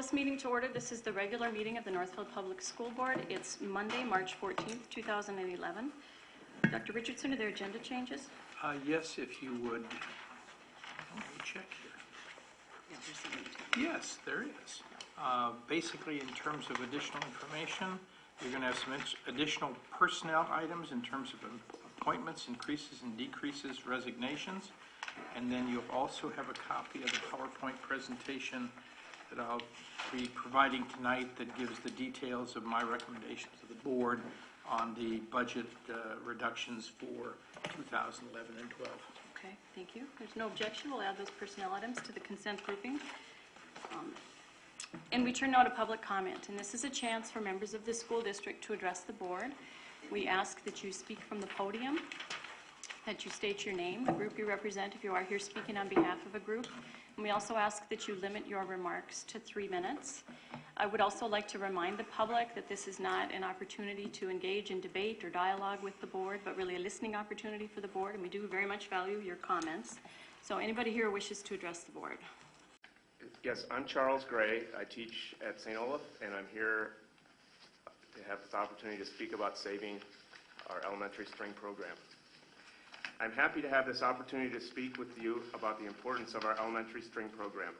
this meeting to order. This is the regular meeting of the Northfield Public School Board. It's Monday, March 14th, 2011. Dr. Richardson, are there agenda changes? Yes, if you would. Let me check here. Yeah, there's something. Yes, there is. Basically, in terms of additional information, you're going to have some additional personnel items in terms of appointments, increases and decreases, resignations. And then you'll also have a copy of the PowerPoint presentation that I'll be providing tonight that gives the details of my recommendations to the board on the budget reductions for 2011 and 12. Okay, thank you. There's no objection. We'll add those personnel items to the consent grouping. And we turn now to public comment. And this is a chance for members of the school district to address the board. We ask that you speak from the podium, that you state your name, the group you represent if you are here speaking on behalf of a group. And we also ask that you limit your remarks to 3 minutes. I would also like to remind the public that this is not an opportunity to engage in debate or dialogue with the board, but really a listening opportunity for the board, and we do very much value your comments. So anybody here wishes to address the board? Yes, I'm Charles Gray. I teach at St. Olaf, and I'm here to have this opportunity to speak about saving our elementary string program. I'm happy to have this opportunity to speak with you about the importance of our elementary string program.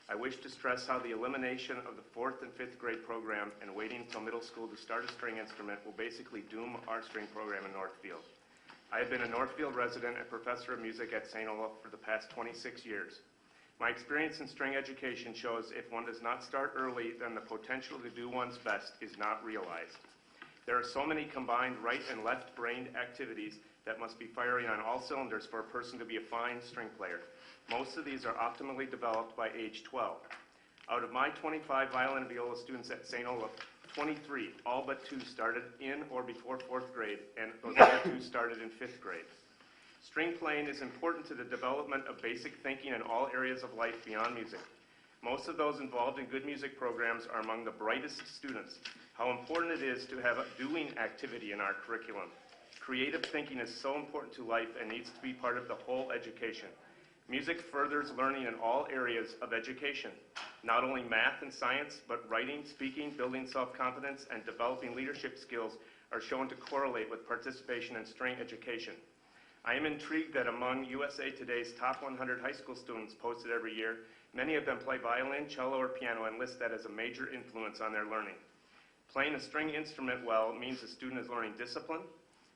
I wish to stress how the elimination of the 4th and 5th grade program and waiting until middle school to start a string instrument will basically doom our string program in Northfield. I have been a Northfield resident and professor of music at St. Olaf for the past 26 years. My experience in string education shows if one does not start early, then the potential to do one's best is not realized. There are so many combined right and left-brained activities that must be firing on all cylinders for a person to be a fine string player. Most of these are optimally developed by age 12. Out of my 25 violin and viola students at St. Olaf, 23, all but 2, started in or before 4th grade, and those other 2 started in 5th grade. String playing is important to the development of basic thinking in all areas of life beyond music. Most of those involved in good music programs are among the brightest students. How important it is to have a doing activity in our curriculum. Creative thinking is so important to life and needs to be part of the whole education. Music furthers learning in all areas of education. Not only math and science, but writing, speaking, building self-confidence, and developing leadership skills are shown to correlate with participation in string education. I am intrigued that among USA Today's top 100 high school students posted every year, many of them play violin, cello, or piano and list that as a major influence on their learning. Playing a string instrument well means a student is learning discipline.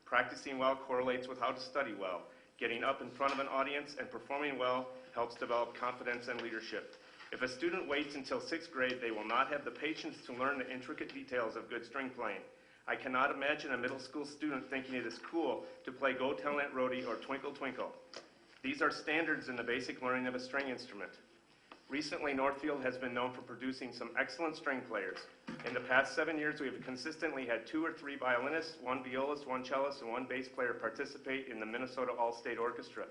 Practicing well correlates with how to study well. Getting up in front of an audience and performing well helps develop confidence and leadership. If a student waits until 6th grade, they will not have the patience to learn the intricate details of good string playing. I cannot imagine a middle school student thinking it is cool to play Go Tell Aunt Rhody or Twinkle Twinkle. These are standards in the basic learning of a string instrument. Recently, Northfield has been known for producing some excellent string players. In the past 7 years, we have consistently had 2 or 3 violinists, 1 violist, 1 cellist, and 1 bass player participate in the Minnesota All-State Orchestra.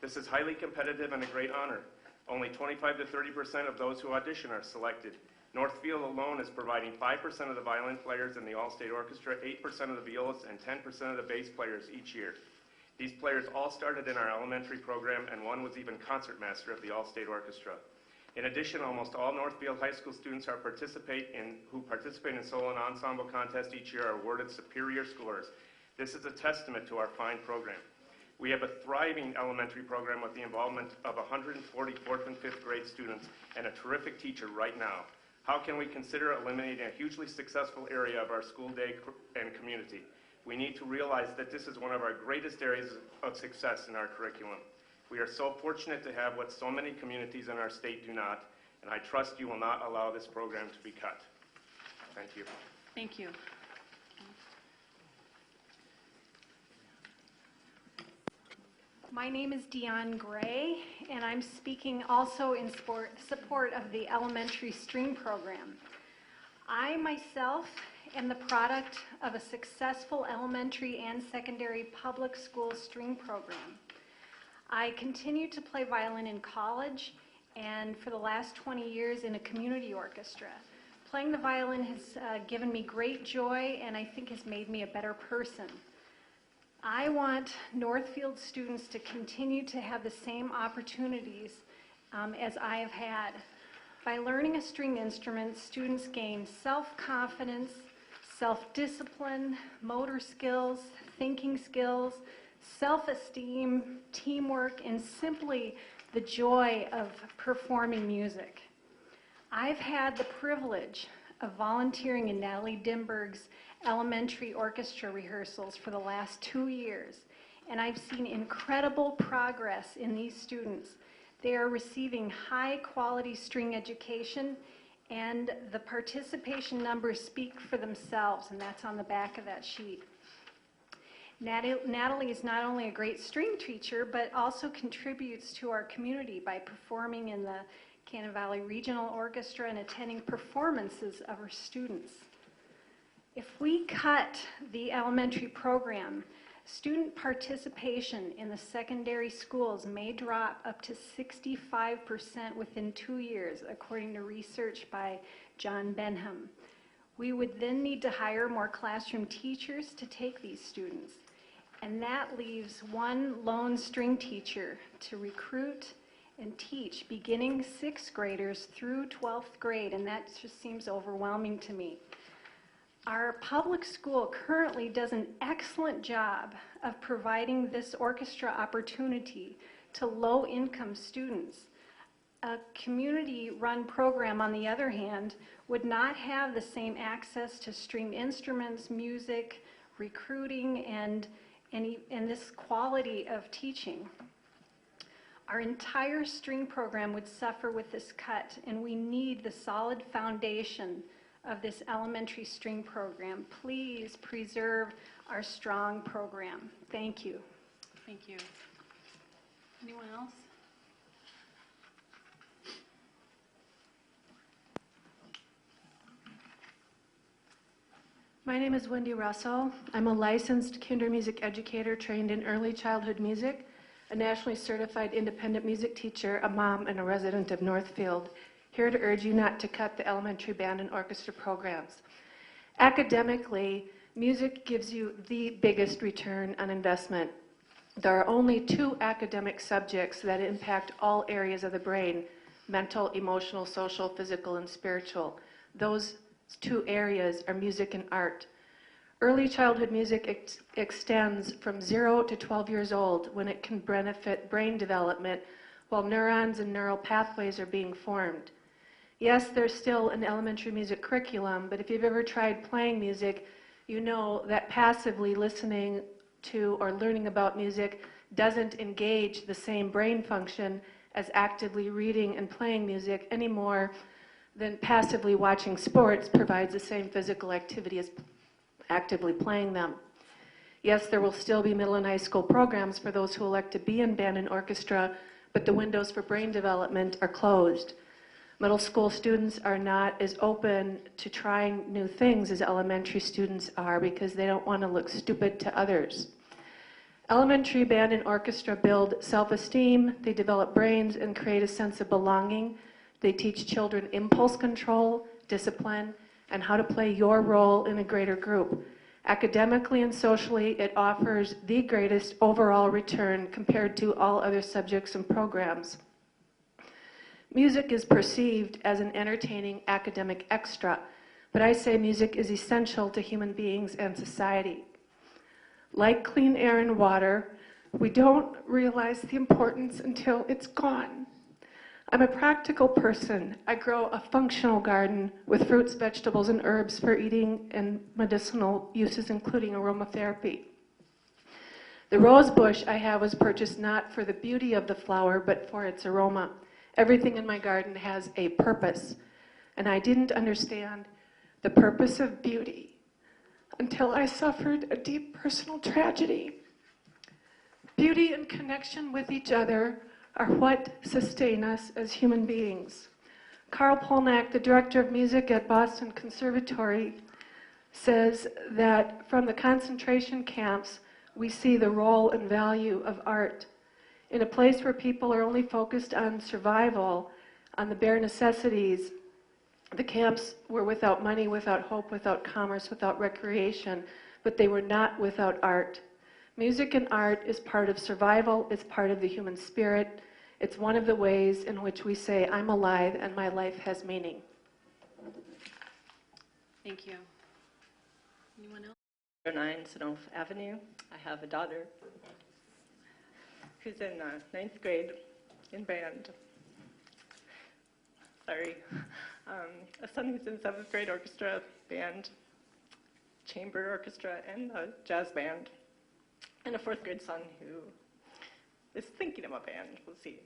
This is highly competitive and a great honor. Only 25 to 30% of those who audition are selected. Northfield alone is providing 5% of the violin players in the All-State Orchestra, 8% of the violists, and 10% of the bass players each year. These players all started in our elementary program, and 1 was even concertmaster of the All-State Orchestra. In addition, almost all Northfield High School students who participate in solo and ensemble contests each year are awarded superior scores. This is a testament to our fine program. We have a thriving elementary program with the involvement of 140 4th and 5th grade students and a terrific teacher right now. How can we consider eliminating a hugely successful area of our school day and community? We need to realize that this is one of our greatest areas of success in our curriculum. We are so fortunate to have what so many communities in our state do not, and I trust you will not allow this program to be cut. Thank you. Thank you. My name is Deanne Gray, and I'm speaking also in support of the elementary string program. I myself am the product of a successful elementary and secondary public school string program. I continued to play violin in college and for the last 20 years in a community orchestra. Playing the violin has given me great joy and I think has made me a better person. I want Northfield students to continue to have the same opportunities as I have had. By learning a stringed instrument, students gain self-confidence, self-discipline, motor skills, thinking skills, self-esteem, teamwork, and simply the joy of performing music. I've had the privilege of volunteering in Natalie Dimberg's elementary orchestra rehearsals for the last 2 years, and I've seen incredible progress in these students. They are receiving high-quality string education, and the participation numbers speak for themselves, and that's on the back of that sheet. Natalie is not only a great string teacher, but also contributes to our community by performing in the Cannon Valley Regional Orchestra and attending performances of her students. If we cut the elementary program, student participation in the secondary schools may drop up to 65% within 2 years, according to research by John Benham. We would then need to hire more classroom teachers to take these students. And that leaves one lone string teacher to recruit and teach beginning 6th graders through 12th grade, and that just seems overwhelming to me. Our public school currently does an excellent job of providing this orchestra opportunity to low-income students. A community-run program, on the other hand, would not have the same access to stringed instruments, music, recruiting, and this quality of teaching. Our entire string program would suffer with this cut, and we need the solid foundation of this elementary string program. Please preserve our strong program. Thank you. Thank you. Anyone else? My name is Wendy Russell. I'm a licensed kinder music educator trained in early childhood music, a nationally certified independent music teacher, a mom, and a resident of Northfield, here to urge you not to cut the elementary band and orchestra programs. Academically, music gives you the biggest return on investment. There are only 2 academic subjects that impact all areas of the brain: mental, emotional, social, physical, and spiritual. Those 2 areas are music and art. Early childhood music extends from 0 to 12 years old, when it can benefit brain development while neurons and neural pathways are being formed. Yes, there's still an elementary music curriculum, but if you've ever tried playing music, you know that passively listening to or learning about music doesn't engage the same brain function as actively reading and playing music any more than passively watching sports provides the same physical activity as actively playing them. Yes, there will still be middle and high school programs for those who elect to be in band and orchestra, but the windows for brain development are closed. Middle school students are not as open to trying new things as elementary students are because they don't want to look stupid to others. Elementary band and orchestra build self-esteem, they develop brains and create a sense of belonging. They teach children impulse control, discipline, and how to play your role in a greater group. Academically and socially, it offers the greatest overall return compared to all other subjects and programs. Music is perceived as an entertaining academic extra, but I say music is essential to human beings and society. Like clean air and water, we don't realize the importance until it's gone. I'm a practical person. I grow a functional garden with fruits, vegetables, and herbs for eating and medicinal uses, including aromatherapy. The rose bush I have was purchased not for the beauty of the flower, but for its aroma. Everything in my garden has a purpose, and I didn't understand the purpose of beauty until I suffered a deep personal tragedy. Beauty and connection with each other are what sustain us as human beings. Carl Polnack, the director of music at Boston Conservatory, says that from the concentration camps, we see the role and value of art. In a place where people are only focused on survival, on the bare necessities, the camps were without money, without hope, without commerce, without recreation, but they were not without art. Music and art is part of survival, it's part of the human spirit, It's one of the ways in which we say, I'm alive and my life has meaning. Thank you. Anyone else? 9 Sonoma Avenue. I have a daughter who's in 9th grade in band. Sorry. A son who's in 7th grade orchestra, band, chamber orchestra, and jazz band. And a 4th grade son who is thinking of a band. We'll see.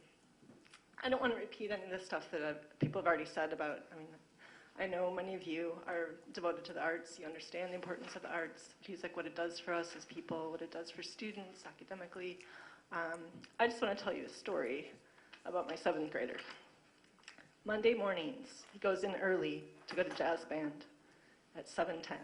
I don't want to repeat any of the stuff that people have already said about, I know many of you are devoted to the arts. You understand the importance of the arts, music, what it does for us as people, what it does for students academically. I just want to tell you a story about my 7th grader. Monday mornings, he goes in early to go to jazz band at 7:10.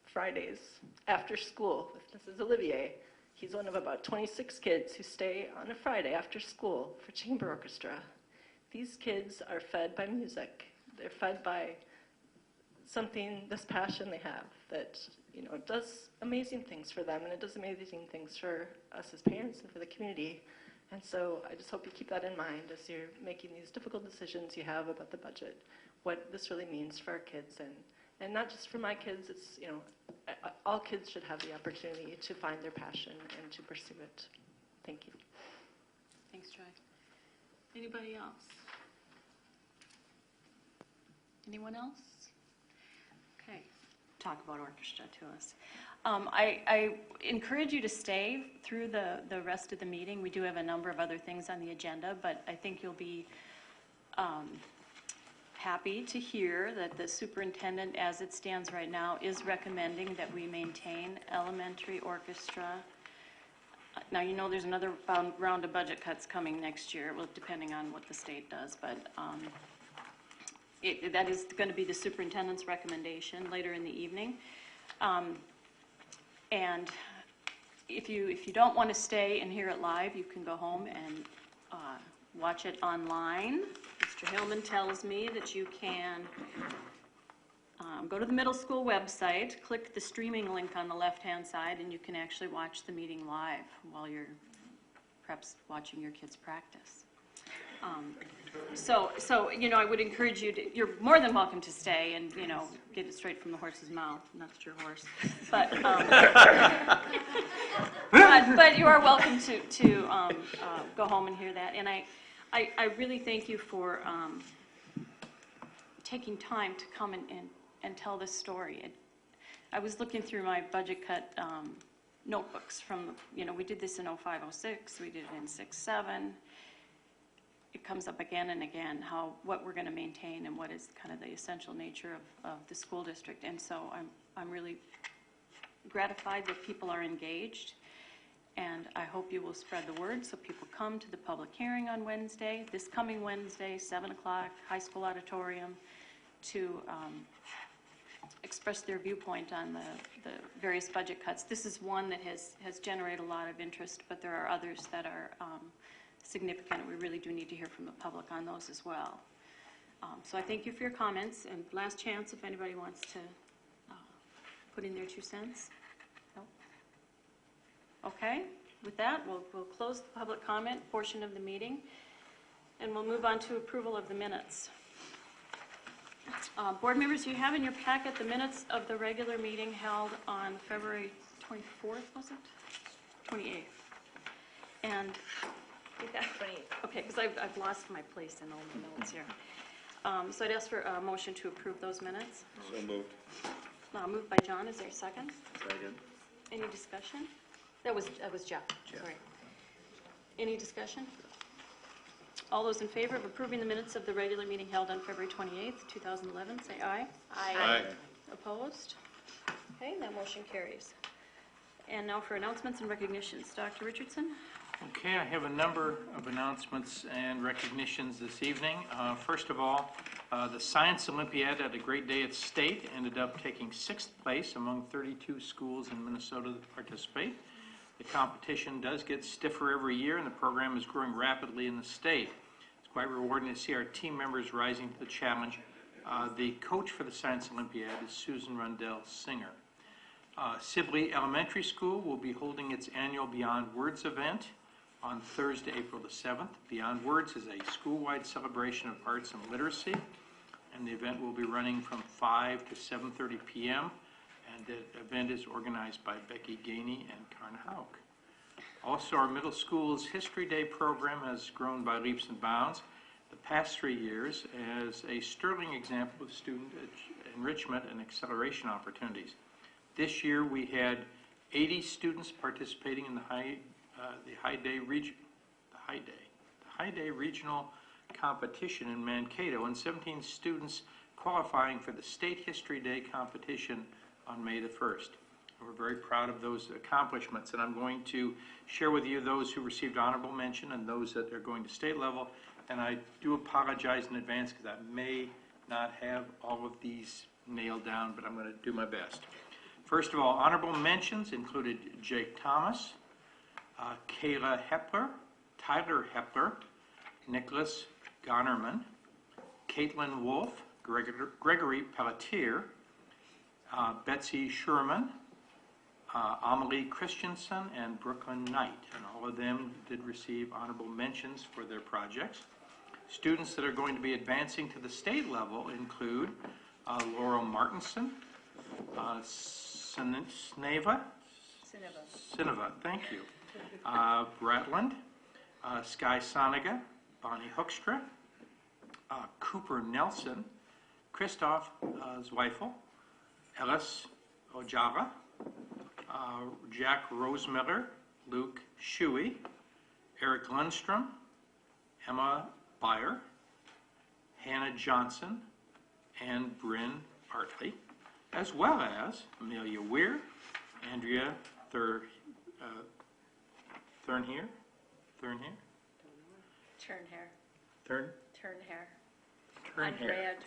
Fridays, after school, with Mrs. Olivier, he's one of about 26 kids who stay on a Friday after school for chamber orchestra. These kids are fed by music. They're fed by something, this passion they have that, does amazing things for them, and it does amazing things for us as parents and for the community. And so I just hope you keep that in mind as you're making these difficult decisions you have about the budget, what this really means for our kids, and not just for my kids. It's, all kids should have the opportunity to find their passion and to pursue it. Thank you. Thanks, Joy. Anybody else? Anyone else? Okay. Talk about orchestra to us. I encourage you to stay through the rest of the meeting. We do have a number of other things on the agenda, but I think you'll be happy to hear that the superintendent, as it stands right now, is recommending that we maintain elementary orchestra. Now, there's another round of budget cuts coming next year, well, depending on what the state does, but that is going to be the superintendent's recommendation later in the evening. And if you don't want to stay and hear it live, you can go home and watch it online. Mr. Hillman tells me that you can go to the middle school website, click the streaming link on the left-hand side, and you can actually watch the meeting live while you're perhaps watching your kids practice. So I would encourage you to, you're more than welcome to stay and, get it straight from the horse's mouth. Not that you're a horse. But, but you are welcome to go home and hear that. And I really thank you for taking time to come and tell this story. I was looking through my budget cut notebooks from, we did this in 05-06, we did it in 06-07. It comes up again and again, what we're going to maintain and what is kind of the essential nature of the school district. And so I'm really gratified that people are engaged, and I hope you will spread the word so people come to the public hearing on Wednesday, this coming Wednesday, 7 o'clock, high school auditorium, to express their viewpoint on the various budget cuts. This is one that has generated a lot of interest, but there are others that are significant, and we really do need to hear from the public on those as well. So I thank you for your comments, and last chance if anybody wants to put in their 2 cents. No? Okay, with that, we'll close the public comment portion of the meeting, and we'll move on to approval of the minutes. Board members, you have in your packet the minutes of the regular meeting held on February 24th, was it? 28th. And okay, because I've lost my place in all the notes here. So I'd ask for a motion to approve those minutes. So moved. Moved by John. Is there a second? Second. Any discussion? That was Jeff. Sorry. Any discussion? All those in favor of approving the minutes of the regular meeting held on February 28th, 2011, say aye. Aye. Opposed? Okay, that motion carries. And now for announcements and recognitions. Dr. Richardson? Okay, I have a number of announcements and recognitions this evening. First of all, the Science Olympiad had a great day at state, ended up taking 6th place among 32 schools in Minnesota that participate. The competition does get stiffer every year, and the program is growing rapidly in the state. It's quite rewarding to see our team members rising to the challenge. The coach for the Science Olympiad is Susan Rundell Singer. Sibley Elementary School will be holding its annual Beyond Words event on Thursday, April the 7th. Beyond Words is a school-wide celebration of arts and literacy, and the event will be running from 5 to 7:30 p.m., and the event is organized by Becky Gainey and Karn Hauk. Also, our middle school's History Day program has grown by leaps and bounds the past 3 years as a sterling example of student enrichment and acceleration opportunities. This year, we had 80 students participating in the High Day Regional Competition in Mankato, and 17 students qualifying for the State History Day competition on May the 1st. We're very proud of those accomplishments, and I'm going to share with you those who received honorable mention and those that are going to state level, and I do apologize in advance because I may not have all of these nailed down, but I'm going to do my best. First of all, honorable mentions included Jake Thomas, Kayla Hepler, Tyler Hepler, Nicholas Gonnerman, Caitlin Wolf, Gregory Pelletier, Betsy Sherman, Amelie Christensen, and Brooklyn Knight, and all of them did receive honorable mentions for their projects. Students that are going to be advancing to the state level include Laurel Martinson, Sineva, thank you, Bratland, Sky Soniga, Bonnie Hoekstra, Cooper Nelson, Christoph Zweifel, Ellis Ojara, Jack Rosemiller, Luke Shuey, Eric Lundstrom, Emma Byer, Hannah Johnson, and Bryn Hartley, as well as Amelia Weir, Andrea Thurnhere,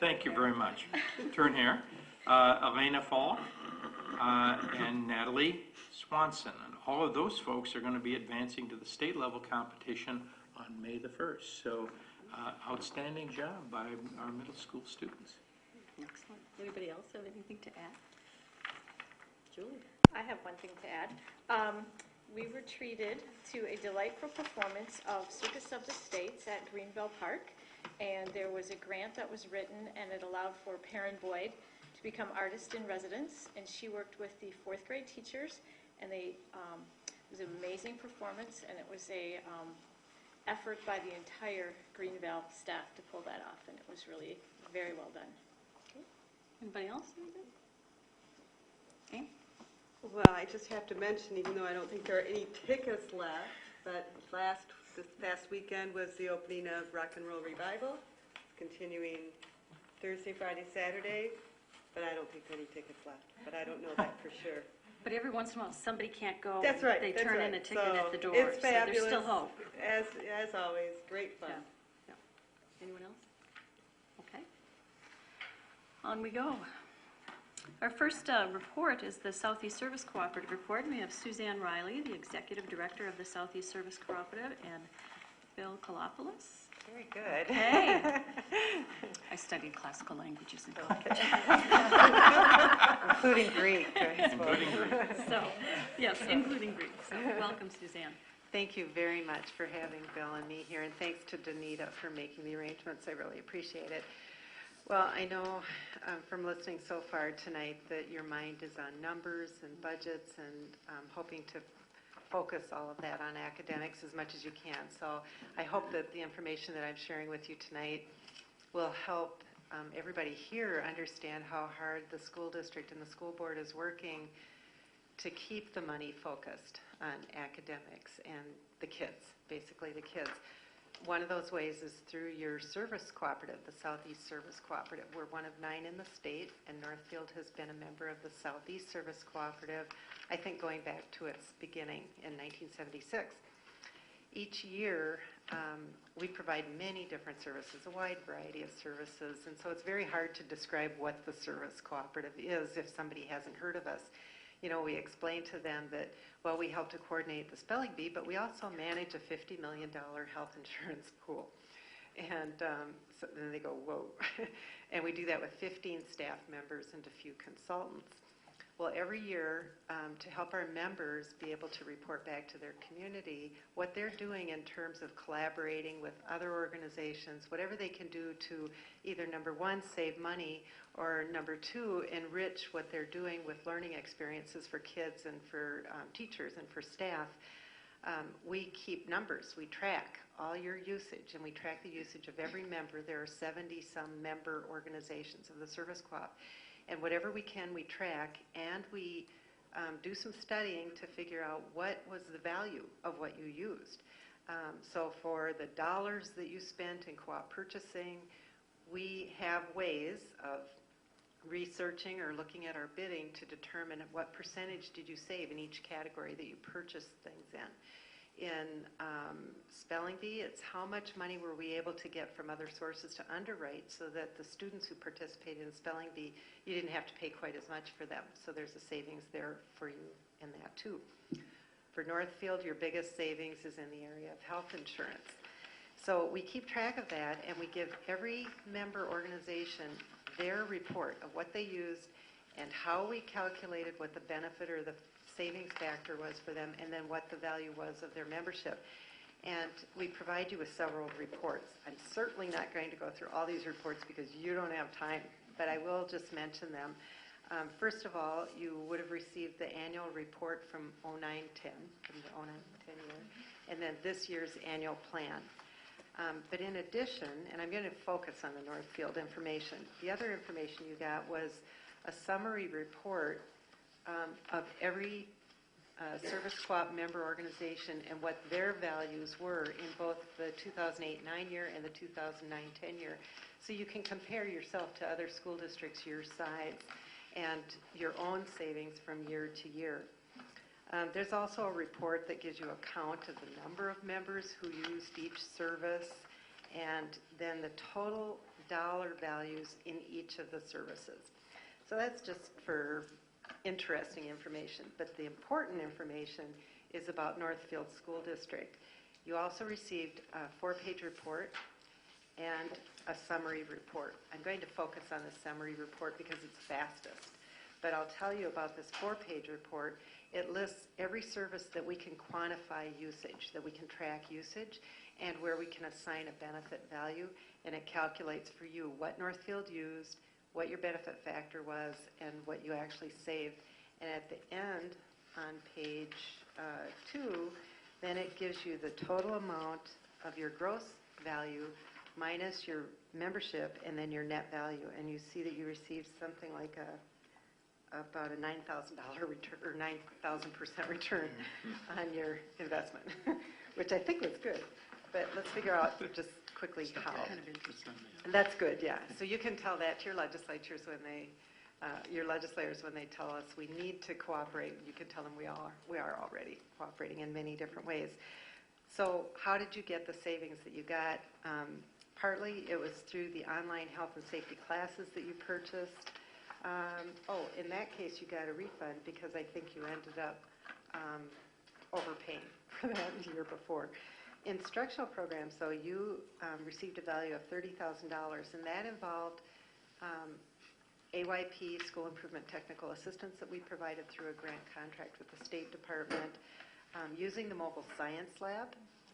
thank you very much, Turnhair, Elena Fall, and Natalie Swanson. And all of those folks are going to be advancing to the state level competition on May the 1st. So outstanding job by our middle school students. Excellent. Anybody else have anything to add? Julie? I have one thing to add. We were treated to a delightful performance of Circus of the States at Greenville Park, and there was a grant that was written, and it allowed for Perrin Boyd to become artist in residence, and she worked with the 4th grade teachers, and it was an amazing performance, and it was a effort by the entire Greenville staff to pull that off, and it was really very well done. Okay. Anybody else? Okay. Well, I just have to mention, even though I don't think there are any tickets left, but this past weekend was the opening of Rock and Roll Revival, continuing Thursday, Friday, Saturday, but I don't think there are any tickets left, but I don't know that for sure. But every once in a while, somebody can't go. That's right. They turn in a ticket So at the door. it's fabulous. So there's still hope. As always, great fun. Yeah. Anyone else? Okay. On we go. Our first report is the Southeast Service Cooperative report. And we have Suzanne Riley, the Executive Director of the Southeast Service Cooperative, and Bill Kalopoulos. Very good. Hey. I studied classical languages in college. Including Greek, I suppose. Including Greek. So, yes, including Greek. So, welcome, Suzanne. Thank you very much for having Bill and me here, and thanks to Danita for making the arrangements. I really appreciate it. Well, I know from listening so far tonight that your mind is on numbers and budgets, and hoping to focus all of that on academics as much as you can. So I hope that the information that I'm sharing with you tonight will help everybody here understand how hard the school district and the school board is working to keep the money focused on academics and the kids, basically the kids. One of those ways is through your service cooperative, the Southeast Service Cooperative. We're one of 9 in the state, and Northfield has been a member of the Southeast Service Cooperative, I think going back to its beginning in 1976. Each year, we provide many different services, a wide variety of services, and so it's very hard to describe what the service cooperative is if somebody hasn't heard of us. You know, we explain to them that, well, we help to coordinate the spelling bee, but we also manage a $50 million health insurance pool. And so then they go, whoa. And we do that with 15 staff members and a few consultants. Well, every year, to help our members be able to report back to their community what they're doing in terms of collaborating with other organizations, whatever they can do to either, number one, save money, or number two, enrich what they're doing with learning experiences for kids and for teachers and for staff. We keep numbers. We track all your usage, and we track the usage of every member. There are 70-some member organizations of the Service Co-op. And whatever we can, we track, and we do some studying to figure out what was the value of what you used. So for the dollars that you spent in co-op purchasing, we have ways of researching or looking at our bidding to determine what percentage did you save in each category that you purchased things in. In spelling bee, it's how much money were we able to get from other sources to underwrite so that the students who participated in spelling bee, you didn't have to pay quite as much for them. So there's a savings there for you in that too. For Northfield, your biggest savings is in the area of health insurance. So we keep track of that, and we give every member organization their report of what they used and how we calculated what the benefit or the savings factor was for them, and then what the value was of their membership. And we provide you with several reports. I'm certainly not going to go through all these reports because you don't have time, but I will just mention them. First of all, you would have received the annual report from 09-10, from the 09-10 year, and then this year's annual plan. But in addition, and I'm going to focus on the Northfield information, the other information you got was a summary report of every Service Co-op member organization and what their values were in both the 2008-9 year and the 2009-10 year. So you can compare yourself to other school districts your size and your own savings from year to year. There's also a report that gives you a count of the number of members who used each service and then the total dollar values in each of the services. So that's just for interesting information, but the important information is about Northfield School District. You also received a 4-page report and a summary report. I'm going to focus on the summary report because it's fastest, but I'll tell you about this 4-page report. It lists every service that we can quantify usage, that we can track usage, and where we can assign a benefit value, and it calculates for you what Northfield used, what your benefit factor was, and what you actually saved. And at the end, on page 2, then it gives you the total amount of your gross value minus your membership and then your net value. And you see that you received something like about a $9,000 return, or 9,000% return on your investment, which I think was good. But let's figure out just quickly how. That's good, yeah. So you can tell that to your legislators when they, your legislators when they tell us we need to cooperate. You can tell them we are already cooperating in many different ways. So how did you get the savings that you got? Partly it was through the online health and safety classes that you purchased. In that case you got a refund because I think you ended up overpaying for that the year before. Instructional programs, though, you received a value of $30,000, and that involved AYP, School Improvement Technical Assistance, that we provided through a grant contract with the State Department, using the mobile science lab.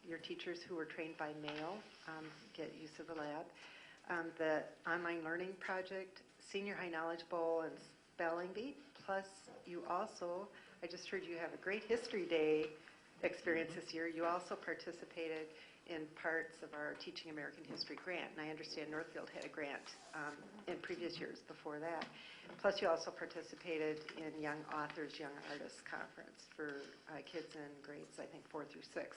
Your teachers who were trained by mail get use of the lab. The online learning project, Senior High Knowledge Bowl, and Spelling Bee. Plus, you also, I just heard you have a great History Day experience this year. You also participated in parts of our Teaching American History grant, and I understand Northfield had a grant in previous years before that. Plus, you also participated in Young Authors, Young Artists Conference for kids in grades, I think, 4 through 6.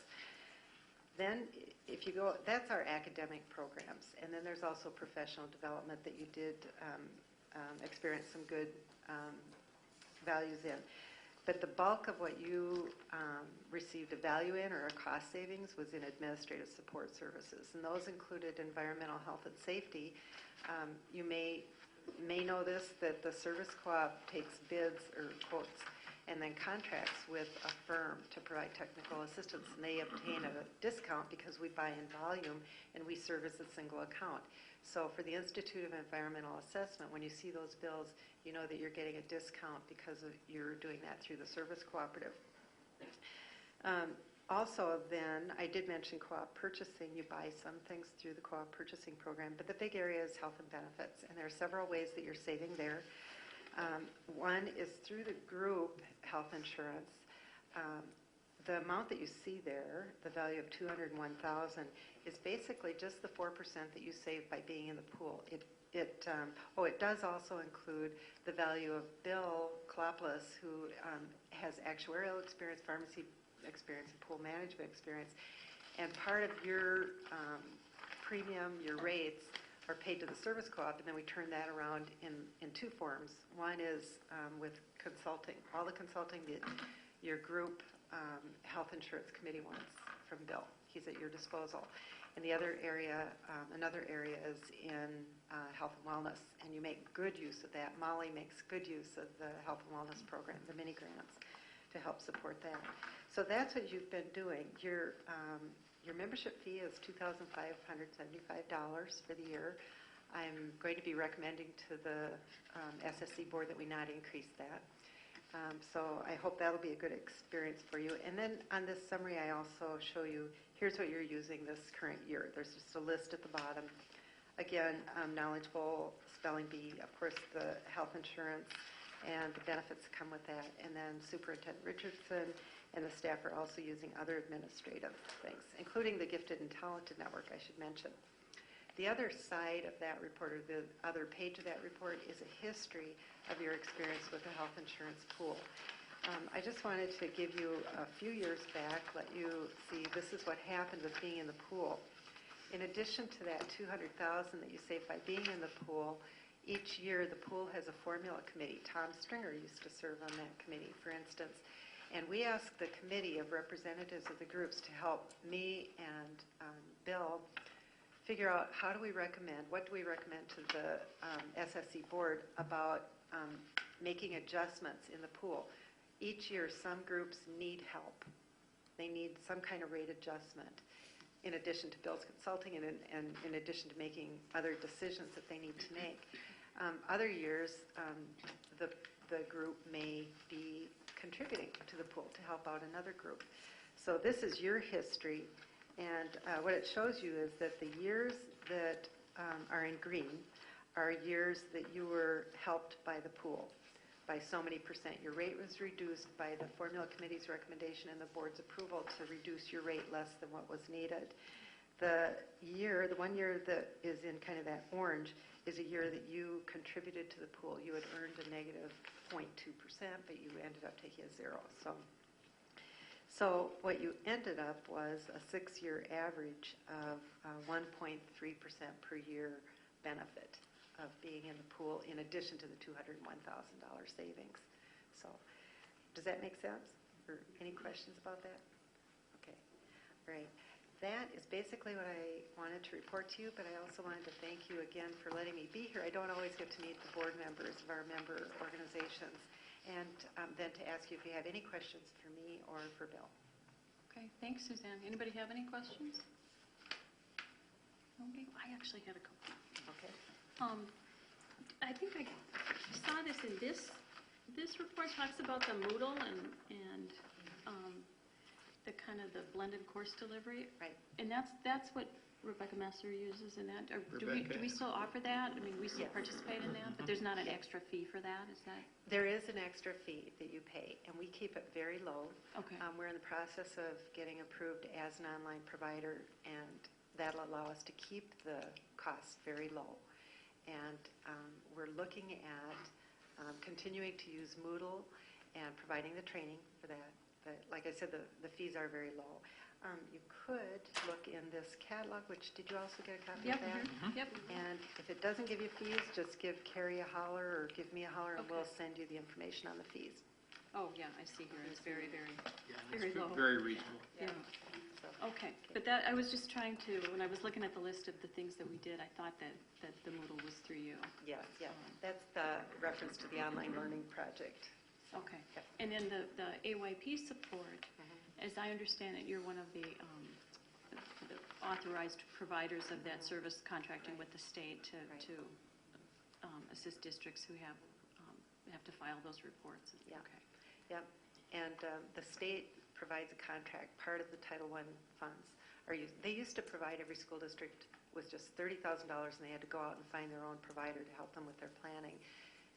Then, if you go, that's our academic programs, and then there's also professional development that you did experience some good values in. But the bulk of what you received a value in or a cost savings was in administrative support services, and those included environmental health and safety. You may know this, that the Service Co-op takes bids or quotes and then contracts with a firm to provide technical assistance, and they obtain a discount because we buy in volume and we service a single account. So for the Institute of Environmental Assessment, when you see those bills, you know that you're getting a discount because you're doing that through the service cooperative. Also, then, I did mention co-op purchasing. You buy some things through the co-op purchasing program, but the big area is health and benefits, and there are several ways that you're saving there. One is through the group health insurance. The amount that you see there, the value of $201,000, is basically just the 4% that you save by being in the pool. It does also include the value of Bill Klopplis, who has actuarial experience, pharmacy experience, and pool management experience. And part of your premium, your rates, are paid to the service co-op, and then we turn that around in two forms. One is with consulting, all the consulting that your group health insurance committee wants from Bill. He's at your disposal. And the other area, another area is in health and wellness, and you make good use of that. Molly makes good use of the health and wellness program, the mini grants, to help support that. So that's what you've been doing. Your membership fee is $2,575 for the year. I'm going to be recommending to the SSC board that we not increase that. So I hope that'll be a good experience for you. And then on this summary, I also show you, here's what you're using this current year. There's just a list at the bottom. Again, knowledgeable, spelling bee, of course, the health insurance and the benefits that come with that. And then Superintendent Richardson and the staff are also using other administrative things, including the Gifted and Talented Network, I should mention. The other side of that report, or the other page of that report, is a history of your experience with the health insurance pool. I just wanted to give you a few years back, let you see this is what happened with being in the pool. In addition to that $200,000 that you save by being in the pool, each year the pool has a formula committee. Tom Stringer used to serve on that committee, for instance. And we asked the committee of representatives of the groups to help me and Bill figure out how do we recommend, what do we recommend to the SSC board about making adjustments in the pool. Each year, some groups need help. They need some kind of rate adjustment in addition to Bill's consulting and in addition to making other decisions that they need to make. Other years, the group may be contributing to the pool to help out another group. So this is your history, and what it shows you is that the years that are in green are years that you were helped by the pool by so many percent. Your rate was reduced by the formula committee's recommendation and the board's approval to reduce your rate less than what was needed. The 1 year that is in kind of that orange is a year that you contributed to the pool. You had earned a negative 0.2%, but you ended up taking a 0. So what you ended up was a 6-year average of 1.3% per year benefit of being in the pool in addition to the $201,000 savings. So does that make sense? Or any questions about that? Okay, great. That is basically what I wanted to report to you, but I also wanted to thank you again for letting me be here. I don't always get to meet the board members of our member organizations, and then to ask you if you have any questions for me or for Bill. Okay, thanks, Suzanne. Anybody have any questions? Okay, I actually had a couple. Okay. I think I saw this in this report talks about the Moodle and the kind of the blended course delivery. Right. And that's what Rebecca Messer uses in that. Or do we still offer that? I mean, we still Yes. participate in that, but there's not an extra fee for that, is that? There is an extra fee that you pay, and we keep it very low. Okay. We're in the process of getting approved as an online provider, and that'll allow us to keep the costs very low. And we're looking at continuing to use Moodle and providing the training for that. But like I said, the fees are very low. You could look in this catalog, which, did you also get a copy of that? Yep. And if it doesn't give you fees, just give Carrie a holler or give me a holler, and we'll Okay. send you the information on the fees. Oh, yeah, I see here. It's very, very, Yeah, very it's low. very reasonable. Yeah. So, Okay, but that, I was just trying to, when I was looking at the list of the things that we did, I thought that the Moodle was through you. yeah. That's the reference to the online learning project. Okay. And then the AYP support, as I understand it, you're one of the the authorized providers of that service contracting with the state to assist districts who have to file those reports. Yeah. Okay. Yep. And the state provides a contract, part of the Title I funds. They used to provide every school district with just $30,000, and they had to go out and find their own provider to help them with their planning.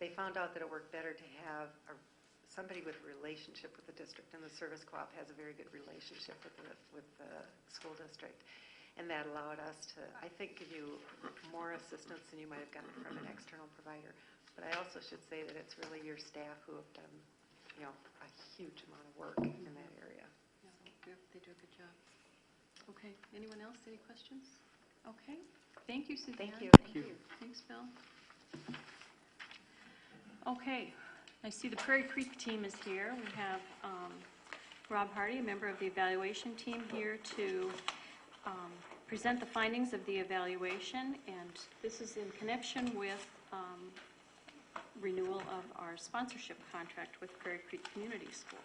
They found out that it worked better to have somebody with a relationship with the district, and the service co-op has a very good relationship with the school district. And that allowed us to, I think, give you more assistance than you might have gotten from an external provider. But I also should say that it's really your staff who have done, a huge amount of work in that area. Yeah, they do a good job. Okay, anyone else, any questions? Okay, thank you, Suzanne. Thank you. Thank you. Thanks, Bill. Okay, I see the Prairie Creek team is here. We have Rob Hardy, a member of the evaluation team, here to present the findings of the evaluation, and this is in connection with renewal of our sponsorship contract with Prairie Creek Community School.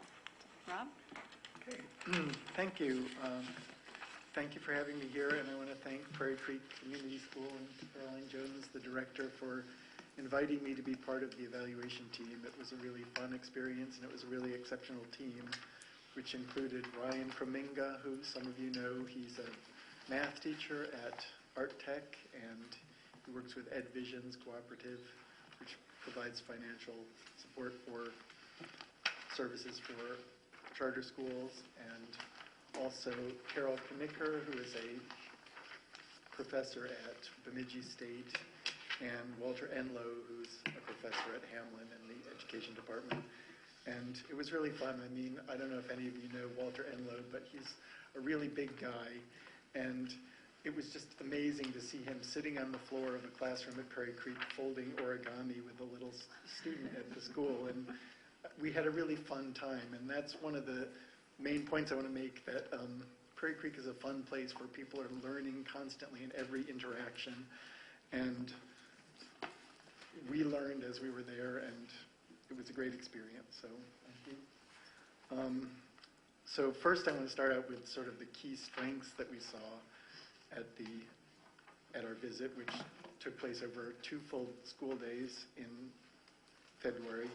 Rob? Okay, thank you. Thank you for having me here, and I want to thank Prairie Creek Community School and Caroline Jones, the director, for inviting me to be part of the evaluation team. It was a really fun experience, and it was a really exceptional team, which included Ryan Framinga, who some of you know. He's a math teacher at Art Tech, and he works with Ed Visions Cooperative, which provides financial support for services for charter schools, and also Carol Knicker, who is a professor at Bemidji State, and Walter Enlow, who's a professor at Hamlin in the education department. And it was really fun. I mean, I don't know if any of you know Walter Enlow, but he's a really big guy, and it was just amazing to see him sitting on the floor of a classroom at Prairie Creek folding origami with a little student at the school, and we had a really fun time. And that's one of the main points I want to make, that Prairie Creek is a fun place where people are learning constantly in every interaction, and we learned as we were there, and it was a great experience. So thank you. So first I want to start out with sort of the key strengths that we saw at our visit, which took place over 2 full school days in February.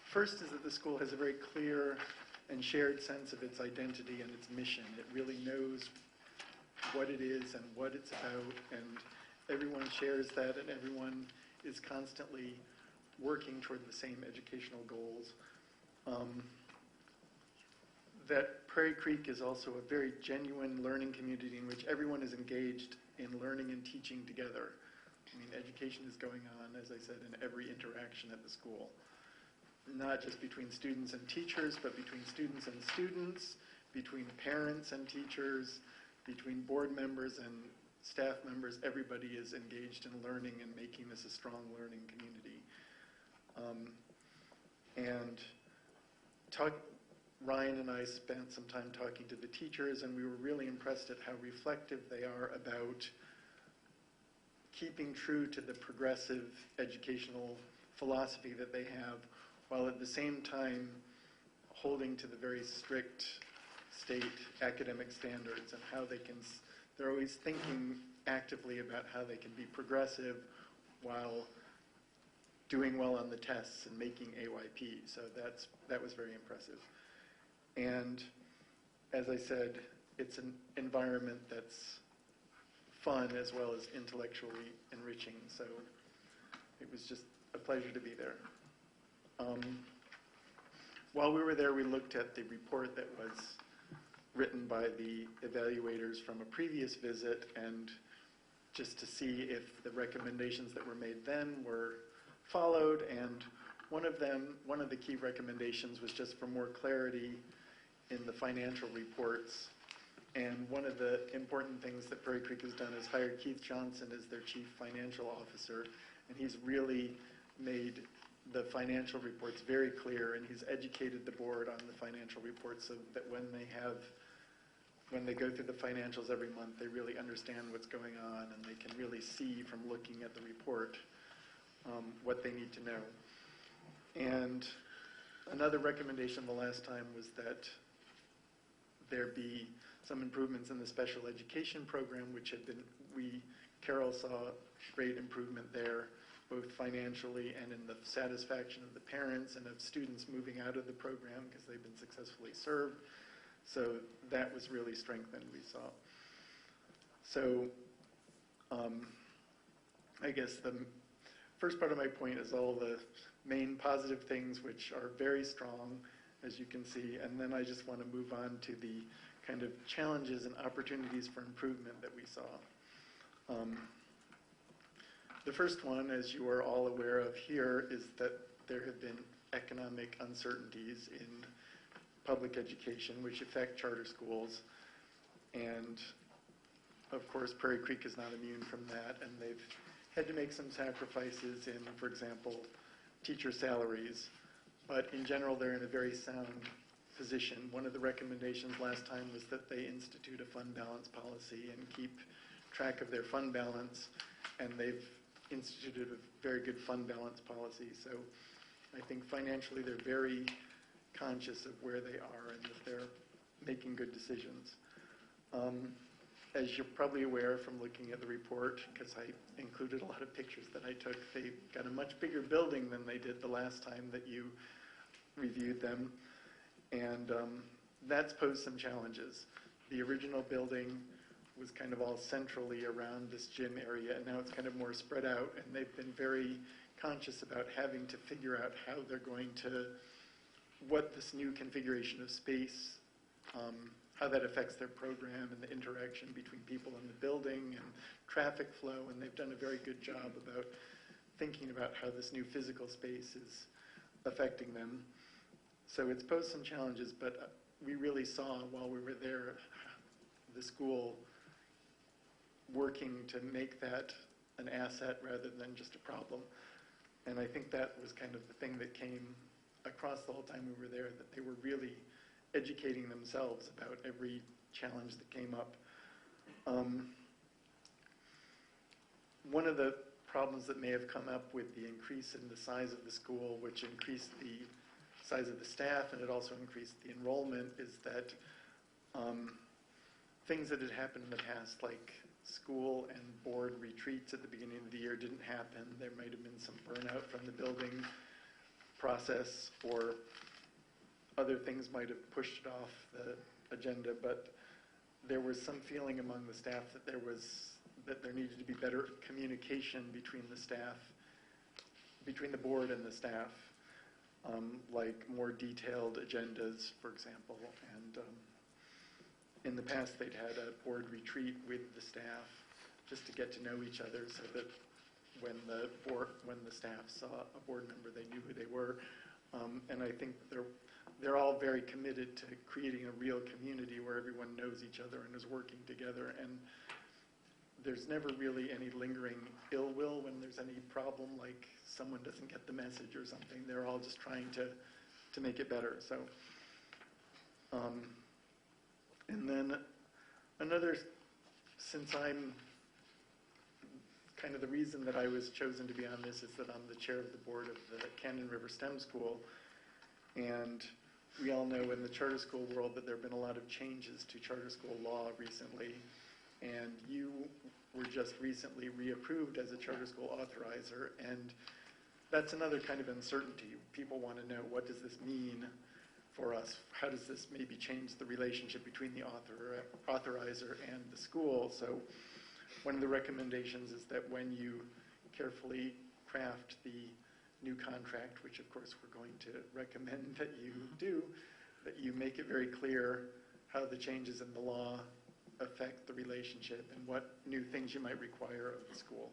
First is that the school has a very clear and shared sense of its identity and its mission. It really knows what it is and what it's about, and everyone shares that, and everyone is constantly working toward the same educational goals. That Prairie Creek is also a very genuine learning community in which everyone is engaged in learning and teaching together. I mean, education is going on, as I said, in every interaction at the school. Not just between students and teachers, but between students and students, between parents and teachers, between board members and staff members. Everybody is engaged in learning and making this a strong learning community. Ryan and I spent some time talking to the teachers, and we were really impressed at how reflective they are about keeping true to the progressive educational philosophy that they have, while at the same time holding to the very strict state academic standards, and how they're always thinking actively about how they can be progressive while doing well on the tests and making AYP. So that was very impressive. And as I said, it's an environment that's fun as well as intellectually enriching. So it was just a pleasure to be there. While we were there, we looked at the report that was written by the evaluators from a previous visit, and just to see if the recommendations that were made then were followed. And one of the key recommendations was just for more clarity in the financial reports. And one of the important things that Prairie Creek has done is hired Keith Johnson as their chief financial officer, and he's really made the financial reports very clear, and he's educated the board on the financial reports so that when they go through the financials every month, they really understand what's going on, and they can really see from looking at the report what they need to know. And another recommendation the last time was that there be some improvements in the special education program, which had been, Carol saw great improvement there, both financially and in the satisfaction of the parents and of students moving out of the program because they've been successfully served. So that was really strengthened, we saw. So I guess the first part of my point is all the main positive things, which are very strong, as you can see, and then I just want to move on to the kind of challenges and opportunities for improvement that we saw. The first one, as you are all aware of here, is that there have been economic uncertainties in public education which affect charter schools, and of course Prairie Creek is not immune from that, and they've had to make some sacrifices in, for example, teacher salaries, but in general they're in a very sound position. One of the recommendations last time was that they institute a fund balance policy and keep track of their fund balance, and they've instituted a very good fund balance policy. So I think financially they're very conscious of where they are and that they're making good decisions. As you're probably aware from looking at the report, because I included a lot of pictures that I took, they've got a much bigger building than they did the last time that you reviewed them, and that's posed some challenges. The original building was kind of all centrally around this gym area, and now it's kind of more spread out, and they've been very conscious about having to figure out how they're going to, what this new configuration of space, how that affects their program and the interaction between people in the building and traffic flow, and they've done a very good job about thinking about how this new physical space is affecting them. So it's posed some challenges, but we really saw while we were there the school working to make that an asset rather than just a problem. And I think that was kind of the thing that came across the whole time we were there, that they were really educating themselves about every challenge that came up. One of the problems that may have come up with the increase in the size of the school, which increased the size of the staff and it also increased the enrollment, is that things that had happened in the past, like school and board retreats at the beginning of the year, didn't happen. There might have been some burnout from the building process, or other things might have pushed it off the agenda, but there was some feeling among the staff that there needed to be better communication between the staff, between the board and the staff, like more detailed agendas, for example. And in the past, they'd had a board retreat with the staff just to get to know each other, so that when the staff saw a board member, they knew who they were. And I think they're all very committed to creating a real community where everyone knows each other and is working together. And there's never really any lingering ill will when there's any problem, like someone doesn't get the message or something. They're all just trying to make it better. So, and then another, since I'm kind of the reason that I was chosen to be on this is that I'm the chair of the board of the Canyon River STEM School, and we all know in the charter school world that there have been a lot of changes to charter school law recently, and you were just recently reapproved as a charter school authorizer, and that's another kind of uncertainty. People want to know, what does this mean for us? How does this maybe change the relationship between the authorizer and the school? So one of the recommendations is that when you carefully craft the new contract, which of course we're going to recommend that you do, that you make it very clear how the changes in the law affect the relationship and what new things you might require of the school.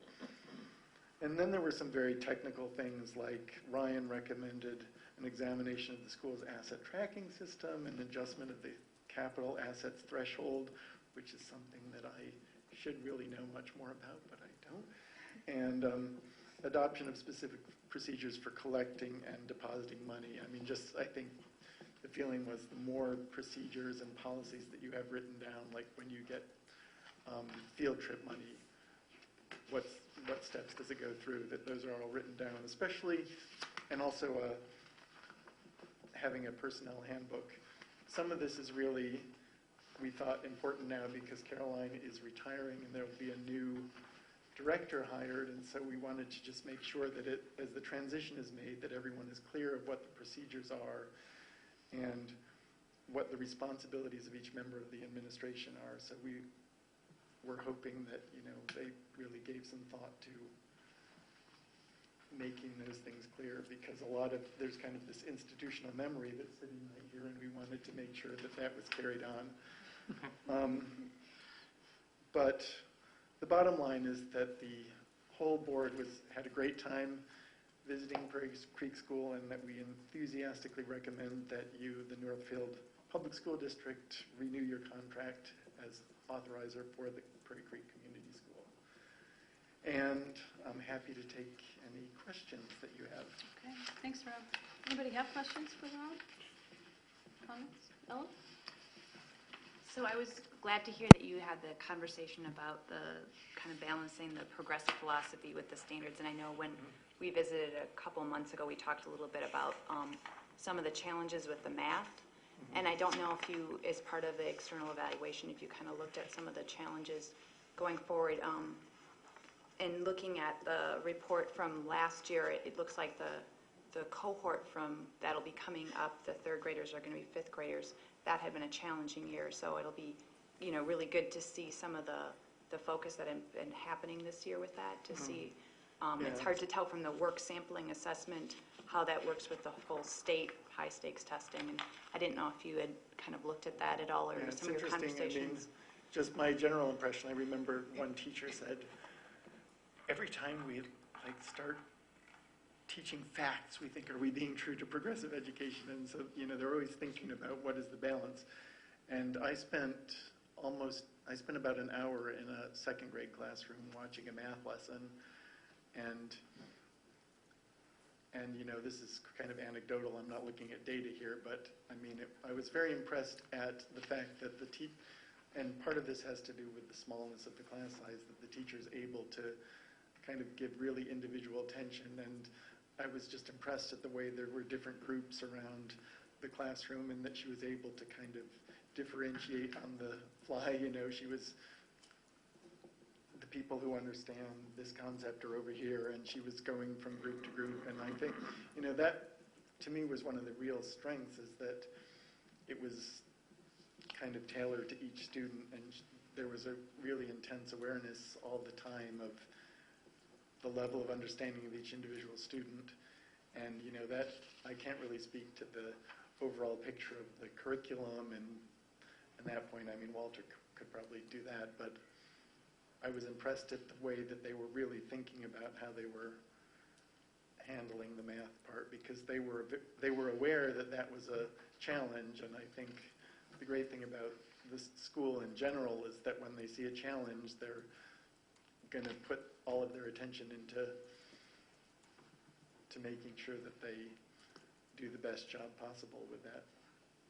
And then there were some very technical things, like Ryan recommended an examination of the school's asset tracking system and adjustment of the capital assets threshold, which is something that I should really know much more about, but I don't. And adoption of specific procedures for collecting and depositing money. I mean, just, I think the feeling was the more procedures and policies that you have written down, like when you get field trip money, what steps does it go through, that those are all written down, especially, and also having a personnel handbook. Some of this is really we thought important now because Caroline is retiring and there will be a new director hired, and so we wanted to just make sure that as the transition is made, that everyone is clear of what the procedures are and what the responsibilities of each member of the administration are. So we're hoping that, they really gave some thought to making those things clear, because there's kind of this institutional memory that's sitting right here, and we wanted to make sure that that was carried on. But the bottom line is that the whole board had a great time visiting Prairie Creek School, and that we enthusiastically recommend that you, the Northfield Public School District, renew your contract as authorizer for the Prairie Creek Community School. And I'm happy to take any questions that you have. Okay, thanks, Rob. Anybody have questions for Rob? Comments? Ella? So I was glad to hear that you had the conversation about the kind of balancing the progressive philosophy with the standards. And I know when we visited a couple months ago, we talked a little bit about some of the challenges with the math. And I don't know if you, as part of the external evaluation, if you kind of looked at some of the challenges going forward. And looking at the report from last year, it looks like the cohort that'll be coming up, the third graders are going to be fifth graders. That had been a challenging year, so it'll be, really good to see some of the focus that has been happening this year with that, to see. It's hard to tell from the work sampling assessment how that works with the full state high stakes testing, and I didn't know if you had kind of looked at that at all, or some of your conversations. Just my general impression, I remember one teacher said, every time we start teaching facts, we think, are we being true to progressive education? And so, they're always thinking about what is the balance. And I spent about an hour in a second grade classroom watching a math lesson. And this is kind of anecdotal, I'm not looking at data here, but I was very impressed at the fact that and part of this has to do with the smallness of the class size, that the teacher is able to kind of give really individual attention. And I was just impressed at the way there were different groups around the classroom, and that she was able to kind of differentiate on the fly. She was, the people who understand this concept are over here, and she was going from group to group. And I think, that to me was one of the real strengths, is that it was kind of tailored to each student, and there was a really intense awareness all the time of the level of understanding of each individual student. And that I can't really speak to the overall picture of the curriculum, and at that point, Walter could probably do that, but I was impressed at the way that they were really thinking about how they were handling the math part, because they were aware that that was a challenge. And I think the great thing about this school in general is that when they see a challenge, they're going to put all of their attention into making sure that they do the best job possible with that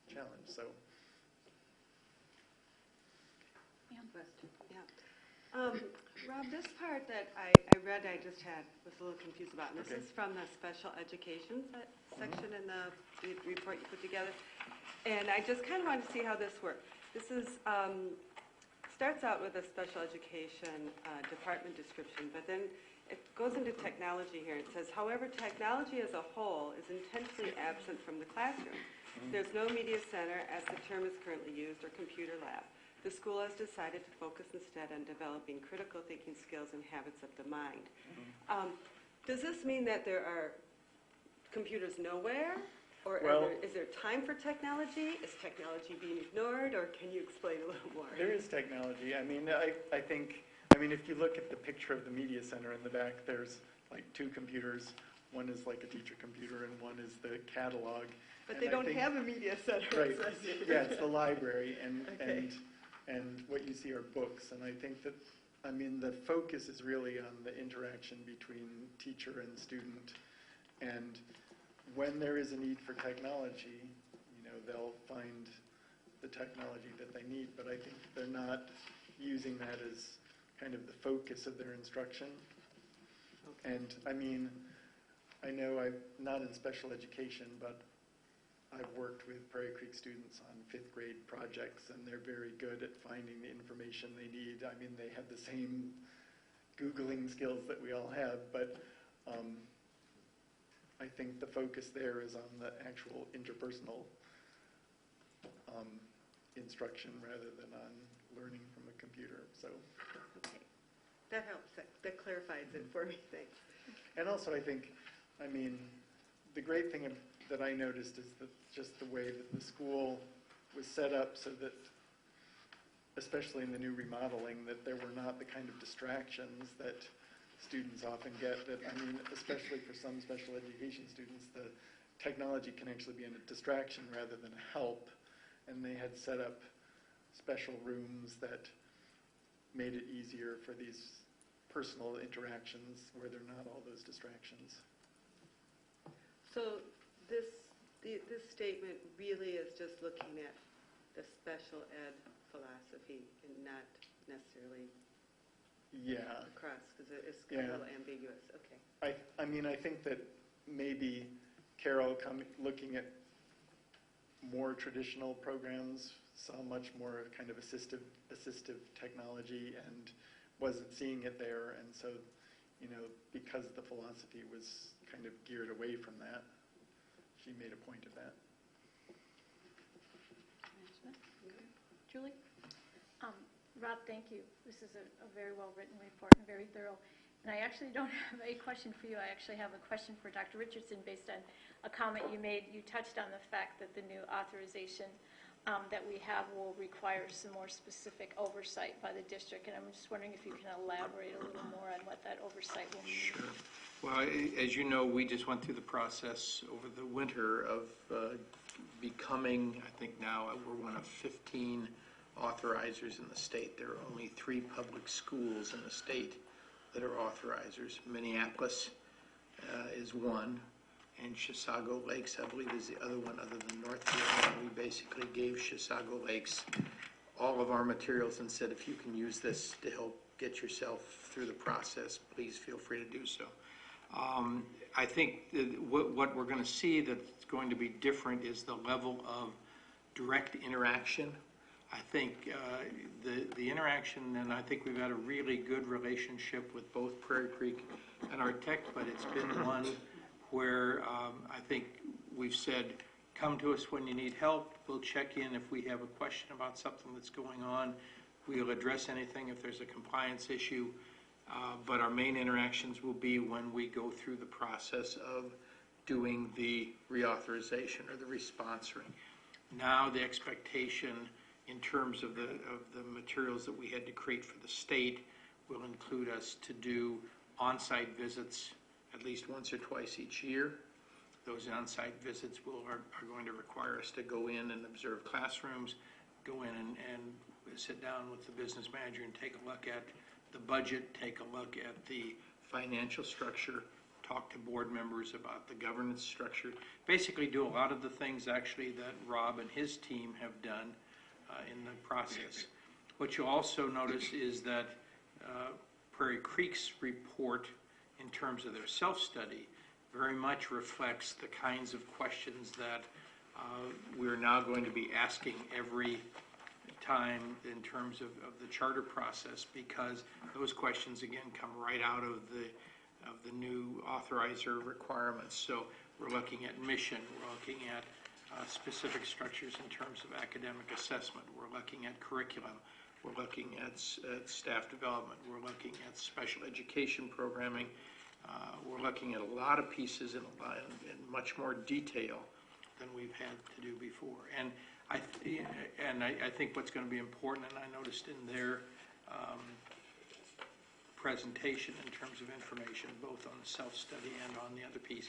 challenge. So, Rob, this part that I read, was a little confused about. And this is from the special education section in the report you put together. And I just kind of wanted to see how this worked. This is starts out with a special education department description, but then it goes into technology here. It says, however, technology as a whole is intentionally absent from the classroom. There's no media center, as the term is currently used, or computer lab. The school has decided to focus instead on developing critical thinking skills and habits of the mind. Does this mean that there are computers nowhere? Or is there time for technology? Is technology being ignored? Or can you explain a little more? There is technology. I think, if you look at the picture of the media center in the back, there's like two computers. One is like a teacher computer, and one is the catalog. But they don't have a media center. Right. Yeah, it's the library, and what you see are books. And I think that, the focus is really on the interaction between teacher and student. And when there is a need for technology, they'll find the technology that they need. But I think they're not using that as kind of the focus of their instruction. And I know I'm not in special education, but I've worked with Prairie Creek students on 5th grade projects, and they're very good at finding the information they need. I mean, they have the same Googling skills that we all have, but I think the focus there is on the actual interpersonal instruction rather than on learning from a computer. So, Okay. That helps. That clarifies it for me. Thanks. and also I think, I mean, the great thing that I noticed is that just the way that the school was set up so that, especially in the new remodeling, that there were not the kind of distractions that students often get. That, I mean, especially for some special education students, the technology can actually be a distraction rather than a help. And they had set up special rooms that made it easier for these personal interactions where there are not all those distractions. So this statement really is just looking at the special ed philosophy and not necessarily Yeah. across, because it's kind of a little ambiguous. Okay. I mean, I think that maybe Carol, looking at more traditional programs, saw much more kind of assistive technology and wasn't seeing it there. And so, you know, because the philosophy was kind of geared away from that, she made a point of that. Julie? Rob, thank you. This is a very well-written report and very thorough. And I actually don't have a question for you. I actually have a question for Dr. Richardson based on a comment you made. You touched on the fact that the new authorization that we have will require some more specific oversight by the district. And I'm just wondering if you can elaborate a little more on what that oversight will mean. Sure. Well, as you know, we just went through the process over the winter of becoming, I think now we're one of 15 authorizers in the state. There are only 3 public schools in the state that are authorizers. Minneapolis is one, and Chisago Lakes, I believe, is the other one other than Northfield. And we basically gave Chisago Lakes all of our materials and said, if you can use this to help get yourself through the process, please feel free to do so. I think that what we're going to see that's going to be different is the level of direct interaction. I think the interaction, and I think we've had a really good relationship with both Prairie Creek and our tech, but it's been one where I think we've said, come to us when you need help. We'll check in if we have a question about something that's going on. We'll address anything if there's a compliance issue. But our main interactions will be when we go through the process of doing the reauthorization or the responsoring. Now the expectation in terms of the materials that we had to create for the state will include us to do on-site visits at least once or twice each year. Those on-site visits are going to require us to go in and observe classrooms, go in and sit down with the business manager and take a look at the budget, take a look at the financial structure, talk to board members about the governance structure, basically do a lot of the things actually that Rob and his team have done in the process. What you'll also notice is that Prairie Creek's report in terms of their self-study very much reflects the kinds of questions that we're now going to be asking every time in terms of the charter process, because those questions again come right out of the new authorizer requirements. So we're looking at mission, we're looking at specific structures in terms of academic assessment, we're looking at curriculum, we're looking at staff development, we're looking at special education programming, we're looking at a lot of pieces in much more detail than we've had to do before. And I think what's going to be important, and I noticed in their presentation in terms of information, both on the self-study and on the other piece,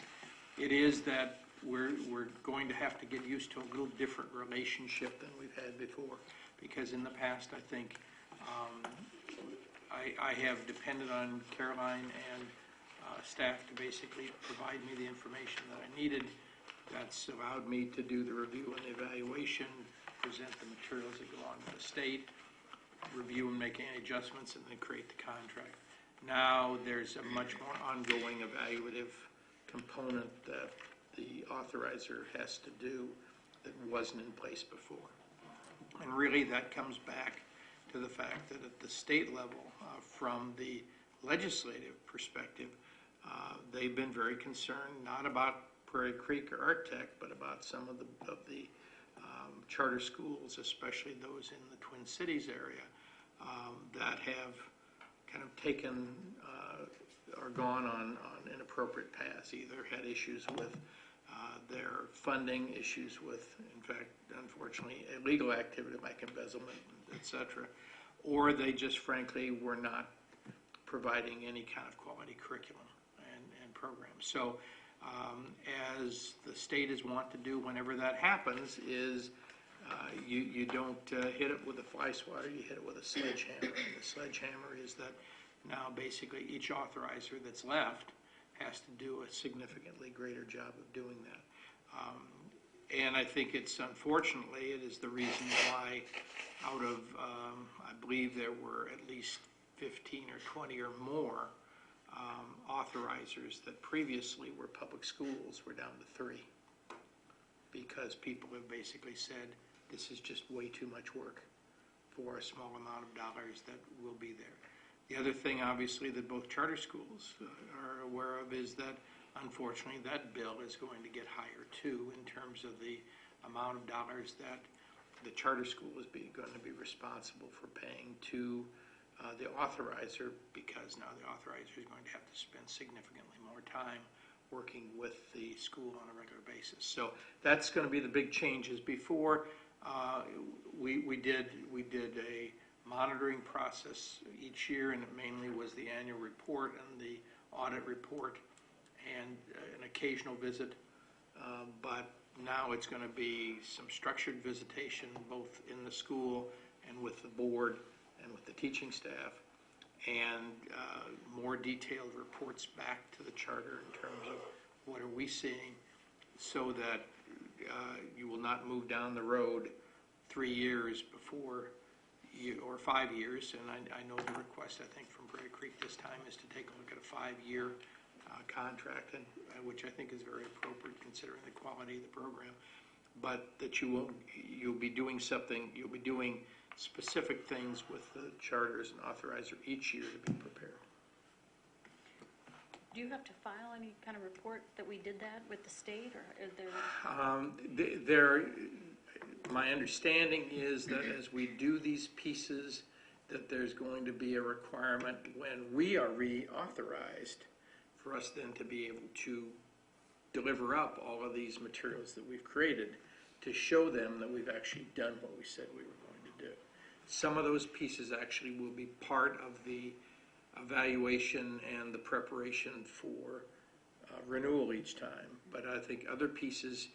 it is that we're going to have to get used to a little different relationship than we've had before. Because in the past, I think I have depended on Caroline and staff to basically provide me the information that I needed. That's allowed me to do the review and the evaluation, present the materials that go on to the state, review and make any adjustments, and then create the contract. Now there's a much more ongoing evaluative component that the authorizer has to do that wasn't in place before. And really, that comes back to the fact that at the state level, from the legislative perspective, they've been very concerned not about Prairie Creek or Art Tech, but about some of the charter schools, especially those in the Twin Cities area, that have kind of taken or gone on inappropriate paths, either had issues with their funding, issues with, in fact, unfortunately, illegal activity like embezzlement, et cetera, or they just frankly were not providing any kind of quality curriculum and programs. So as the state is wont to do whenever that happens is you don't hit it with a fly swatter, you hit it with a sledgehammer. And the sledgehammer is that now basically each authorizer that's left has to do a significantly greater job of doing that. And I think it's, unfortunately, it is the reason why out of, I believe there were at least 15 or 20 or more authorizers that previously were public schools, we're down to 3. Because people have basically said, this is just way too much work for a small amount of dollars that will be there. The other thing, obviously, that both charter schools are aware of is that, unfortunately, that bill is going to get higher, too, in terms of the amount of dollars that the charter school is going to be responsible for paying to the authorizer, because now the authorizer is going to have to spend significantly more time working with the school on a regular basis. So that's going to be the big changes. Before, we did a monitoring process each year, and it mainly was the annual report and the audit report and an occasional visit. But now it's going to be some structured visitation, both in the school and with the board and with the teaching staff, and more detailed reports back to the charter in terms of what are we seeing, so that you will not move down the road 3 years before you, or 5 years, and I know the request, I think, from Prairie Creek this time is to take a look at a 5-year contract, and which I think is very appropriate considering the quality of the program, but that you'll be doing something, you'll be doing specific things with the charters and authorizer each year to be prepared. Do you have to file any kind of report that we did that with the state, or is there? My understanding is that as we do these pieces, that there's going to be a requirement when we are reauthorized for us then to be able to deliver up all of these materials that we've created to show them that we've actually done what we said we were going to do. Some of those pieces actually will be part of the evaluation and the preparation for renewal each time, but I think other pieces,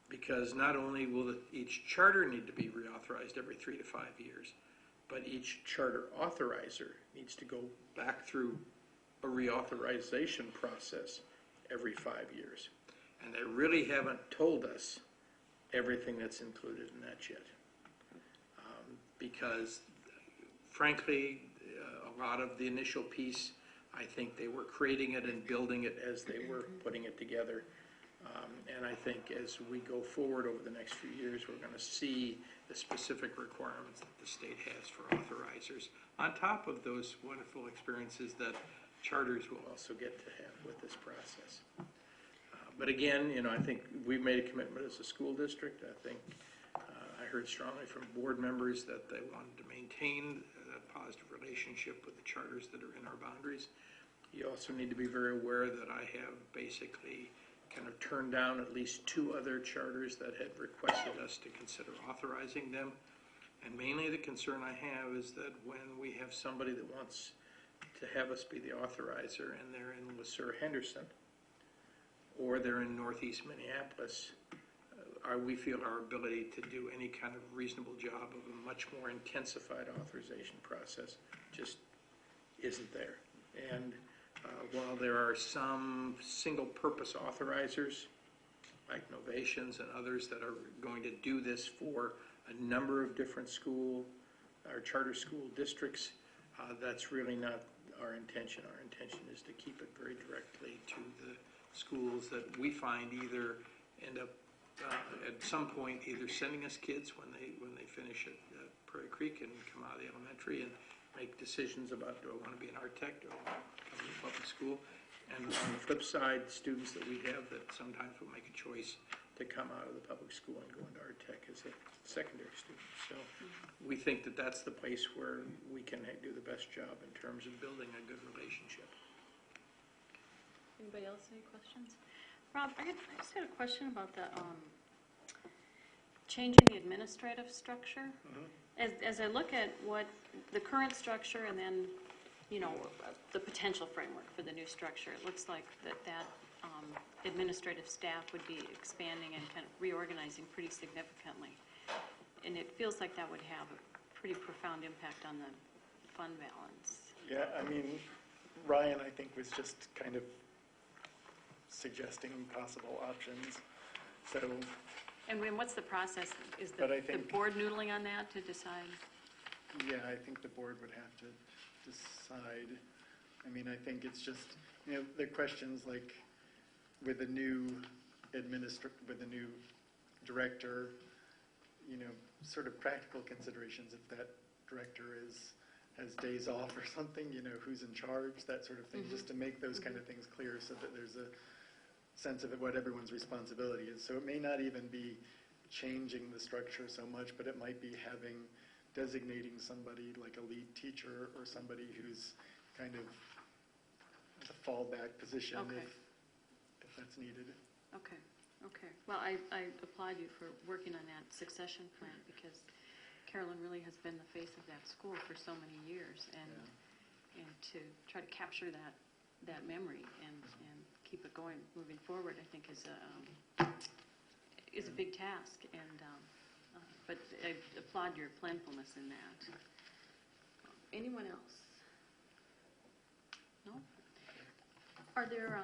because not only will each charter need to be reauthorized every 3 to 5 years, but each charter authorizer needs to go back through a reauthorization process every 5 years. And they really haven't told us everything that's included in that yet. Because, frankly, a lot of the initial piece, I think they were creating it and building it as they were putting it together. And I think as we go forward over the next few years, we're going to see the specific requirements that the state has for authorizers, on top of those wonderful experiences that charters will also get to have with this process. But again, I think we've made a commitment as a school district. I think I heard strongly from board members that they wanted to maintain that positive relationship with the charters that are in our boundaries. You also need to be very aware that I have basically kind of turned down at least 2 other charters that had requested us to consider authorizing them. And mainly the concern I have is that when we have somebody that wants to have us be the authorizer and they're in Le Sueur Henderson, or they're in Northeast Minneapolis, we feel our ability to do any kind of reasonable job of a much more intensified authorization process just isn't there. And while there are some single-purpose authorizers, like Novations and others that are going to do this for a number of different school or charter school districts, that's really not our intention. Our intention is to keep it very directly to the schools that we find either end up at some point either sending us kids when they finish at Prairie Creek and come out of the elementary and make decisions about, do I want to be an art tech, do I want to come to public school? And on the flip side, students that we have that sometimes will make a choice to come out of the public school and go into art tech as a secondary student. So we think that that's the place where we can do the best job in terms of building a good relationship. Anybody else, any questions? Rob, I just had a question about the changing the administrative structure. As I look at what the current structure and then, you know, the potential framework for the new structure, it looks like that administrative staff would be expanding and kind of reorganizing pretty significantly. And it feels like that would have a pretty profound impact on the fund balance. Yeah, I mean, Ryan, I think, was just kind of suggesting possible options. So, And what's the process? Is But I the think- board noodling on that to decide? yeah, I think the board would have to decide. I mean, I think it's just, you know, the questions like with the new with the new director, you know, sort of practical considerations, if that director has days off or something, you know, who's in charge, that sort of thing, just to make those kind of things clear so that there's a sense of what everyone's responsibility is. So it may not even be changing the structure so much, but it might be designating somebody like a lead teacher or somebody who's kind of the fallback position Okay. if that's needed. Okay, okay. Well, I applaud you for working on that succession plan because Carolyn really has been the face of that school for so many years, and to try to capture that memory and keep it going moving forward, I think is a big task. And but I applaud your planfulness in that. Anyone else? No? Are there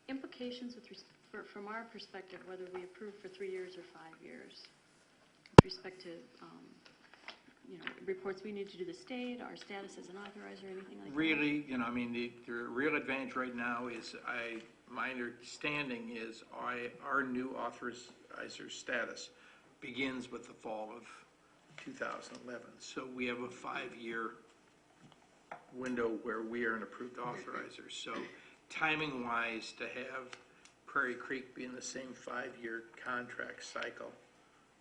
implications from our perspective, whether we approve for 3 years or 5 years, with respect to you know, reports we need to do to the state, our status as an authorizer, anything like that? Really, you know, I mean, the real advantage right now is my understanding is our new authorizer status begins with the fall of 2011. So we have a 5-year window where we are an approved authorizer. So timing-wise, to have Prairie Creek be in the same 5-year contract cycle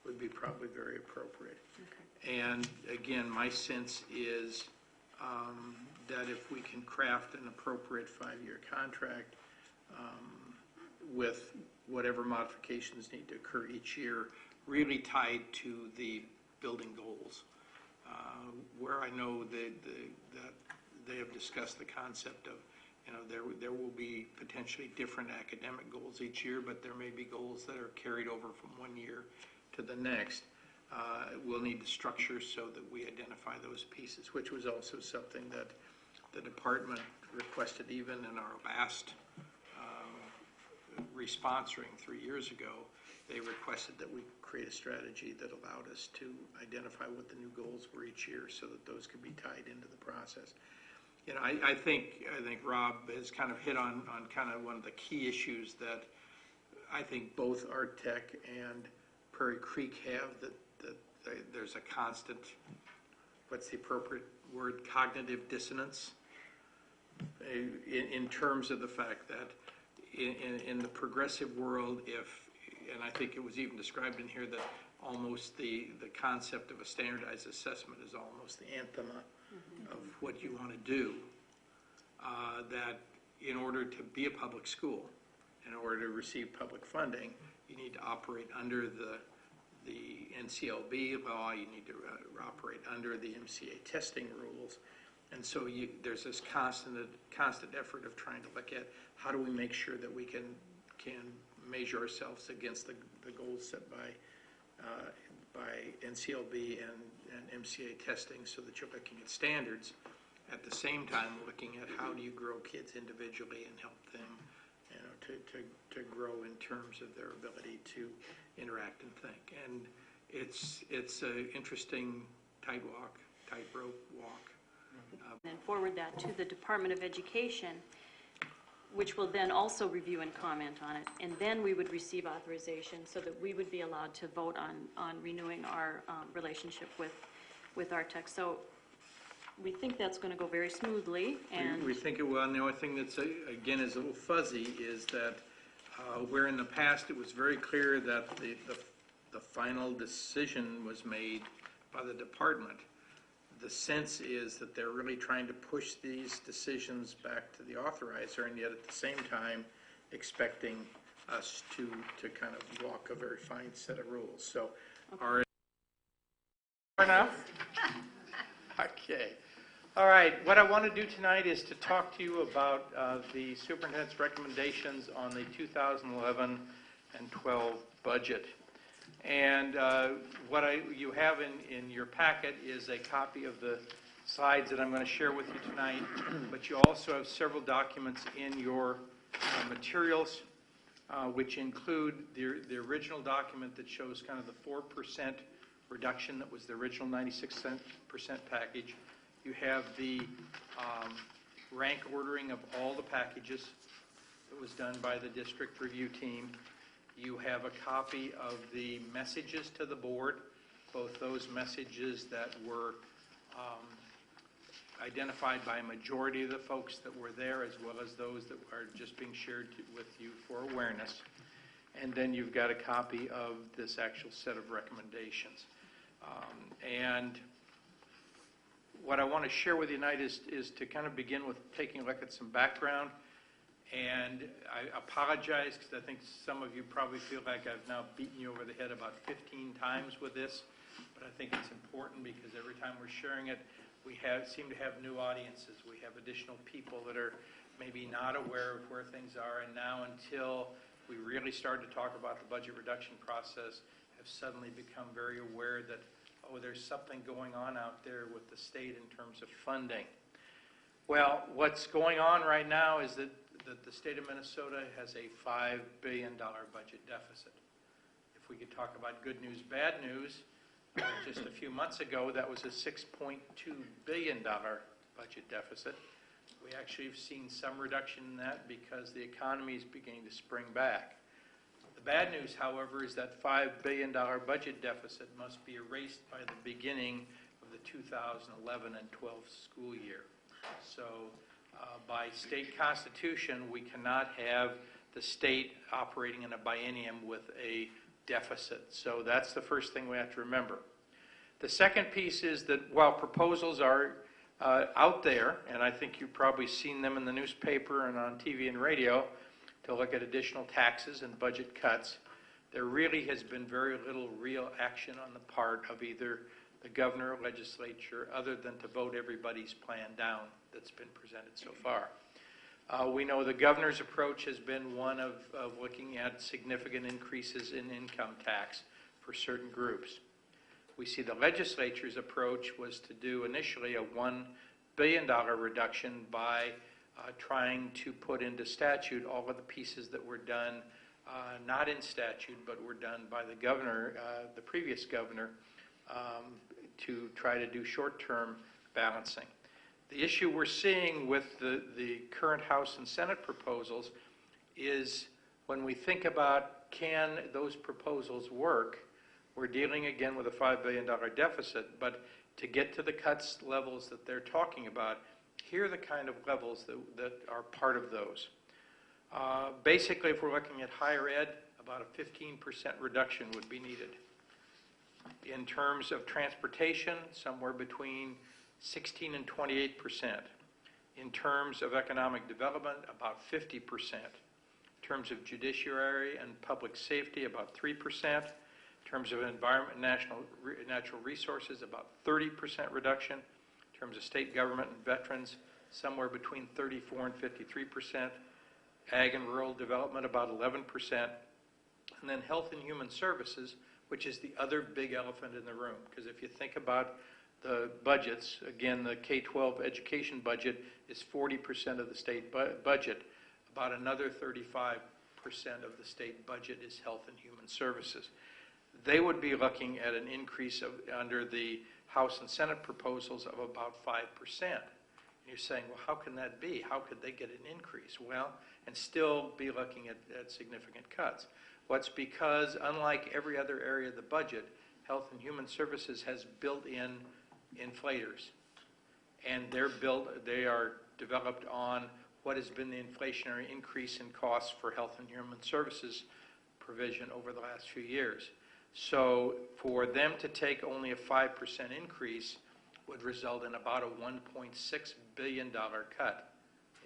would be probably very appropriate. Okay. And again, my sense is that if we can craft an appropriate 5-year contract with whatever modifications need to occur each year, really tied to the building goals, where I know that they have discussed the concept of, you know, there will be potentially different academic goals each year, but there may be goals that are carried over from one year to the next. We'll need to structure so that we identify those pieces, which was also something that the department requested even in our last responsoring 3 years ago. They requested that we create a strategy that allowed us to identify what the new goals were each year so that those could be tied into the process. You know, I think Rob has kind of hit on kind of one of the key issues that I think both Art Tech and Prairie Creek have, that there's a constant, what's the appropriate word, cognitive dissonance in terms of the fact that in the progressive world, and I think it was even described in here that almost the concept of a standardized assessment is almost the anthem of what you want to do, that in order to be a public school, in order to receive public funding, you need to operate under the NCLB law, you need to operate under the MCA testing rules. And so there's this constant effort of trying to look at how do we make sure that we can measure ourselves against the goals set by NCLB and MCA testing, so that you're looking at standards. At the same time, looking at how do you grow kids individually and help them, you know, to grow in terms of their ability to interact and think. And it's an interesting tightrope walk. And then forward that to the Department of Education. which will then also review and comment on it. And then we would receive authorization so that we would be allowed to vote on renewing our relationship with Artex. So we think that's going to go very smoothly, and We think it will, and the only thing that's, again, is a little fuzzy is that where in the past it was very clear that the final decision was made by the department, the sense is that they're really trying to push these decisions back to the authorizer, and yet at the same time expecting us to kind of walk a very fine set of rules. So our enough? Okay. All right. What I want to do tonight is to talk to you about the superintendent's recommendations on the 2011 and 12 budget. And what you have in your packet is a copy of the slides that I'm going to share with you tonight, but you also have several documents in your materials, which include the original document that shows kind of the 4% reduction that was the original 96% package. You have the rank ordering of all the packages that was done by the district review team. You have a copy of the messages to the board, both those messages that were identified by a majority of the folks that were there, as well as those that are just being shared with you for awareness. And then you've got a copy of this actual set of recommendations. And what I want to share with you tonight is to kind of begin with taking a look at some background. And I apologize because I think some of you probably feel like I've now beaten you over the head about 15 times with this. But I think it's important because every time we're sharing it, we seem to have new audiences. We have additional people that are maybe not aware of where things are. And now until we really started to talk about the budget reduction process, have suddenly become very aware that, oh, there's something going on out there with the state in terms of funding. Well, what's going on right now is that the state of Minnesota has a $5 billion budget deficit. If we could talk about good news, bad news, just a few months ago, that was a $6.2 billion budget deficit. We actually have seen some reduction in that because the economy is beginning to spring back. The bad news, however, is that $5 billion budget deficit must be erased by the beginning of the 2011 and 12 school year. So by state constitution, we cannot have the state operating in a biennium with a deficit. So that's the first thing we have to remember. The second piece is that while proposals are out there, and I think you've probably seen them in the newspaper and on TV and radio, to look at additional taxes and budget cuts, there really has been very little real action on the part of either the governor or legislature other than to vote everybody's plan down that's been presented so far. We know the governor's approach has been one of looking at significant increases in income tax for certain groups. We see the legislature's approach was to do initially a $1 billion reduction by trying to put into statute all of the pieces that were done, not in statute, but were done by the governor, the previous governor, to try to do short-term balancing. The issue we're seeing with the current House and Senate proposals is when we think about can those proposals work, we're dealing again with a $5 billion deficit, but to get to the cuts levels that they're talking about, here are the kind of levels that are part of those. Basically, if we're looking at higher ed, about a 15% reduction would be needed. In terms of transportation, somewhere between 16 and 28%. In terms of economic development, about 50%. In terms of judiciary and public safety, about 3%. In terms of environment and natural resources, about 30% reduction. In terms of state government and veterans, somewhere between 34 and 53%. Ag and rural development, about 11%. And then health and human services, which is the other big elephant in the room. Because if you think about the budgets, again, the K-12 education budget is 40% of the state budget. About another 35% of the state budget is health and human services. They would be looking at an increase under the House and Senate proposals of about 5%. And you're saying, well, how can that be? How could they get an increase? Well, and still be looking at significant cuts. Well, it's because, unlike every other area of the budget, Health and Human Services has built-in inflators. And they are developed on what has been the inflationary increase in costs for Health and Human Services provision over the last few years. So for them to take only a 5% increase would result in about a $1.6 billion cut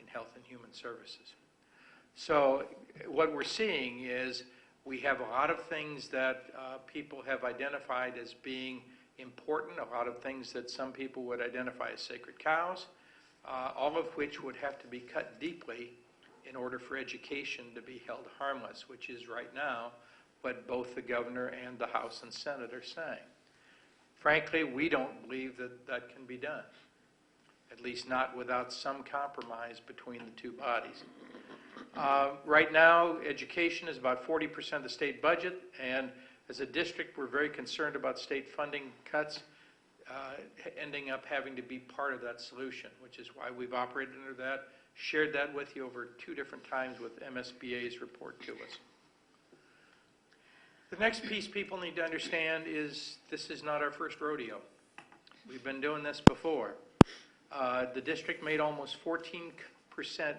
in Health and Human Services. So what we're seeing is we have a lot of things that people have identified as being important, a lot of things that some people would identify as sacred cows, all of which would have to be cut deeply in order for education to be held harmless, which is right now what both the governor and the House and Senate are saying. Frankly, we don't believe that that can be done, at least not without some compromise between the two bodies. Right now, education is about 40% of the state budget, and as a district, we're very concerned about state funding cuts ending up having to be part of that solution, which is why we've operated under that, shared that with you over 2 different times with MSBA's report to us. The next piece people need to understand is this is not our first rodeo. We've been doing this before. The district made almost 14%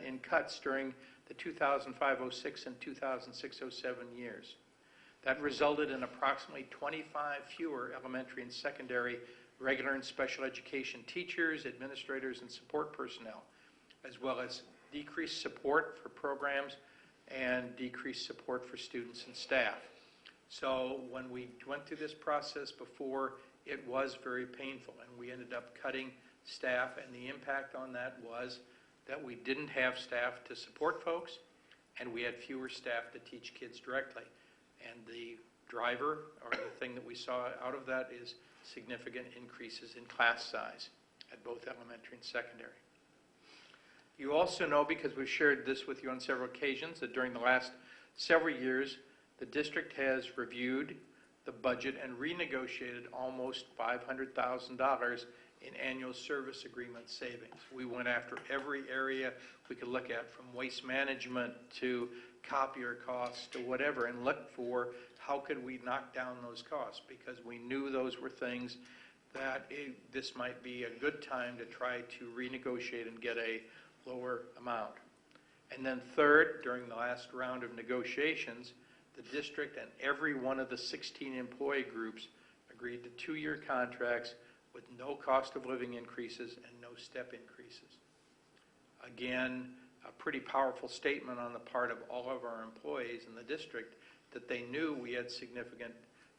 in cuts during the 2005-06 and 2006-07 years. That resulted in approximately 25 fewer elementary and secondary regular and special education teachers, administrators, and support personnel, as well as decreased support for programs and decreased support for students and staff. So when we went through this process before, it was very painful, and we ended up cutting staff, and the impact on that was that we didn't have staff to support folks, and we had fewer staff to teach kids directly. And the driver, or the thing that we saw out of that, is significant increases in class size at both elementary and secondary. You also know, because we've shared this with you on several occasions, that during the last several years, the district has reviewed the budget and renegotiated almost $500,000 in annual service agreement savings. We went after every area we could look at, from waste management to copier costs to whatever, and looked for how could we knock down those costs, because we knew those were things that this might be a good time to try to renegotiate and get a lower amount. And then third, during the last round of negotiations, the district and every one of the 16 employee groups agreed to 2-year contracts with no cost of living increases and no step increases. Again, a pretty powerful statement on the part of all of our employees in the district that they knew we had significant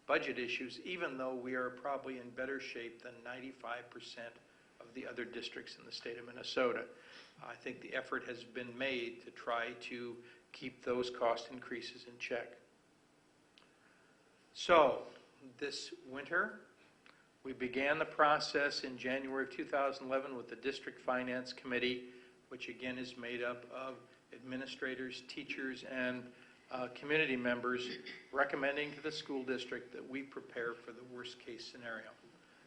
budget issues, even though we are probably in better shape than 95% of the other districts in the state of Minnesota. I think the effort has been made to try to keep those cost increases in check. So, this winter, we began the process in January of 2011 with the District Finance Committee, which again is made up of administrators, teachers, and community members, recommending to the school district that we prepare for the worst case scenario.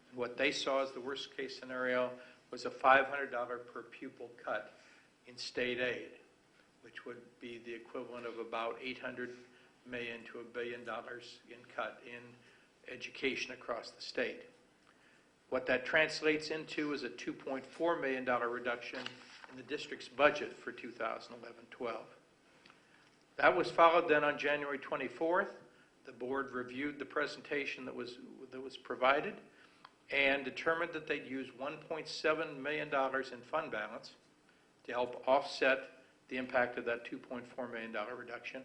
And what they saw as the worst case scenario was a $500 per pupil cut in state aid, which would be the equivalent of about $800 million to $1 billion in cut in education across the state. What that translates into is a $2.4 million reduction in the district's budget for 2011-12. That was followed then on January 24th. The board reviewed the presentation that was provided and determined that they'd use $1.7 million in fund balance to help offset the impact of that $2.4 million reduction,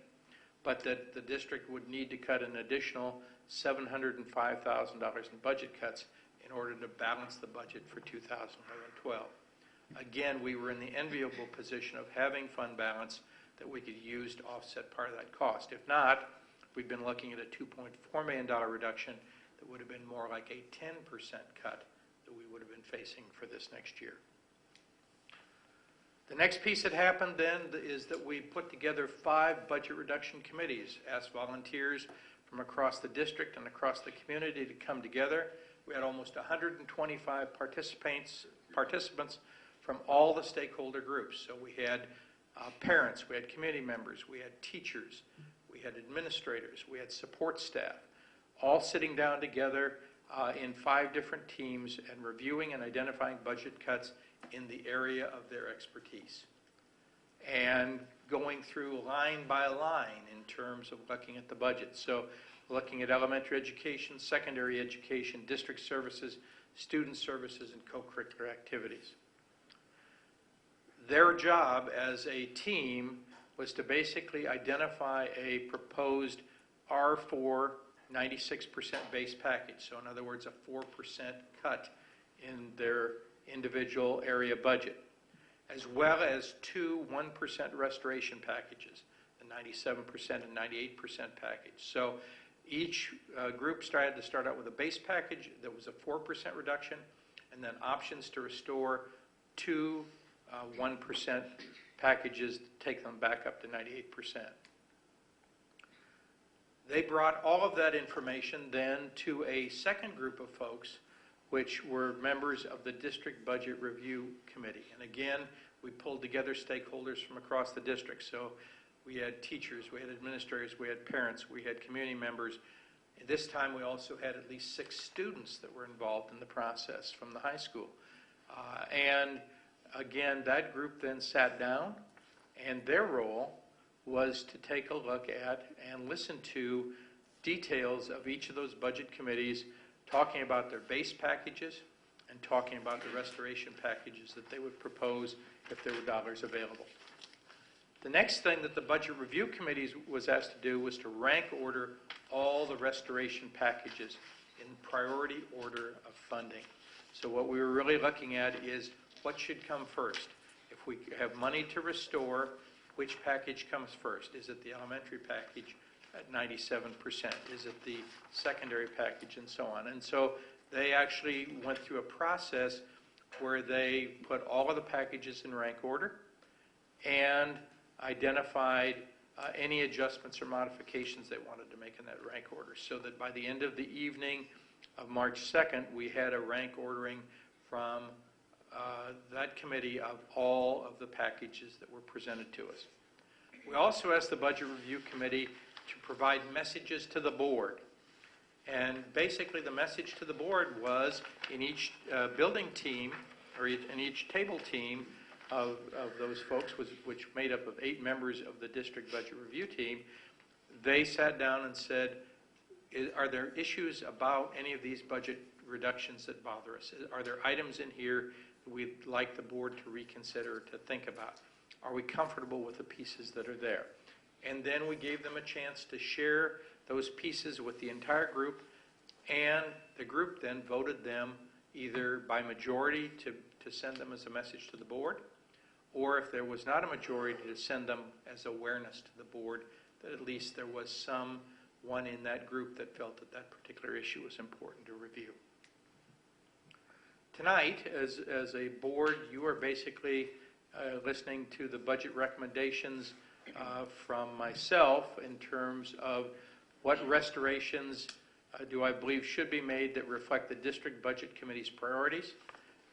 but that the district would need to cut an additional $705,000 in budget cuts in order to balance the budget for 2011-12. Again, we were in the enviable position of having fund balance that we could use to offset part of that cost. If not, we'd been looking at a $2.4 million reduction that would have been more like a 10% cut that we would have been facing for this next year. The next piece that happened then is that we put together 5 budget reduction committees, asked volunteers from across the district and across the community to come together. We had almost 125 participants from all the stakeholder groups. So we had parents, we had community members, we had teachers, we had administrators, we had support staff, all sitting down together in 5 different teams and reviewing and identifying budget cuts in the area of their expertise. And going through line by line in terms of looking at the budget. So looking at elementary education, secondary education, district services, student services, and co-curricular activities. Their job as a team was to basically identify a proposed R4 96% base package. So in other words, a 4% cut in their individual area budget, as well as 2 1% restoration packages, the 97% and 98% package. So each group started out with a base package that was a 4% reduction, and then options to restore 2 1% packages to take them back up to 98%. They brought all of that information then to a second group of folks, which were members of the District Budget Review Committee. And again, we pulled together stakeholders from across the district. So we had teachers, we had administrators, we had parents, we had community members. And this time we also had at least 6 students that were involved in the process from the high school. And again, that group then sat down, and their role was to take a look at and listen to details of each of those budget committees, talking about their base packages and talking about the restoration packages that they would propose if there were dollars available. The next thing that the Budget Review Committee was asked to do was to rank order all the restoration packages in priority order of funding. So what we were really looking at is what should come first. If we have money to restore, which package comes first? Is it the elementary package at 97%? Is it the secondary package, and so on? And so they actually went through a process where they put all of the packages in rank order and identified any adjustments or modifications they wanted to make in that rank order, so that by the end of the evening of March 2nd, we had a rank ordering from that committee of all of the packages that were presented to us. We also asked the Budget Review Committee to provide messages to the board. And basically the message to the board was in each building team, or in each table team of those folks, which made up of 8 members of the District Budget Review Team, they sat down and said, are there issues about any of these budget reductions that bother us? Are there items in here we'd like the board to reconsider, to think about? Are we comfortable with the pieces that are there? And then we gave them a chance to share those pieces with the entire group, and the group then voted them either by majority to send them as a message to the board, or if there was not a majority, to send them as awareness to the board that at least there was someone in that group that felt that that particular issue was important to review. Tonight, as a board, you are basically listening to the budget recommendations from myself in terms of what restorations do I believe should be made that reflect the District Budget Committee's priorities,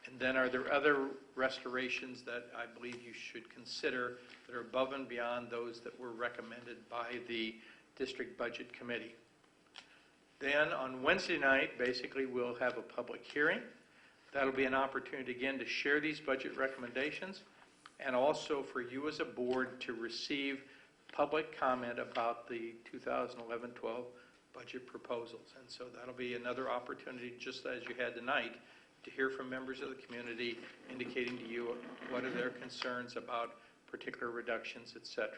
and then are there other restorations that I believe you should consider that are above and beyond those that were recommended by the District Budget Committee. Then on Wednesday night, basically we'll have a public hearing. That'll be an opportunity again to share these budget recommendations, and also for you as a board to receive public comment about the 2011-12 budget proposals. And so that'll be another opportunity, just as you had tonight, to hear from members of the community indicating to you what are their concerns about particular reductions, etc.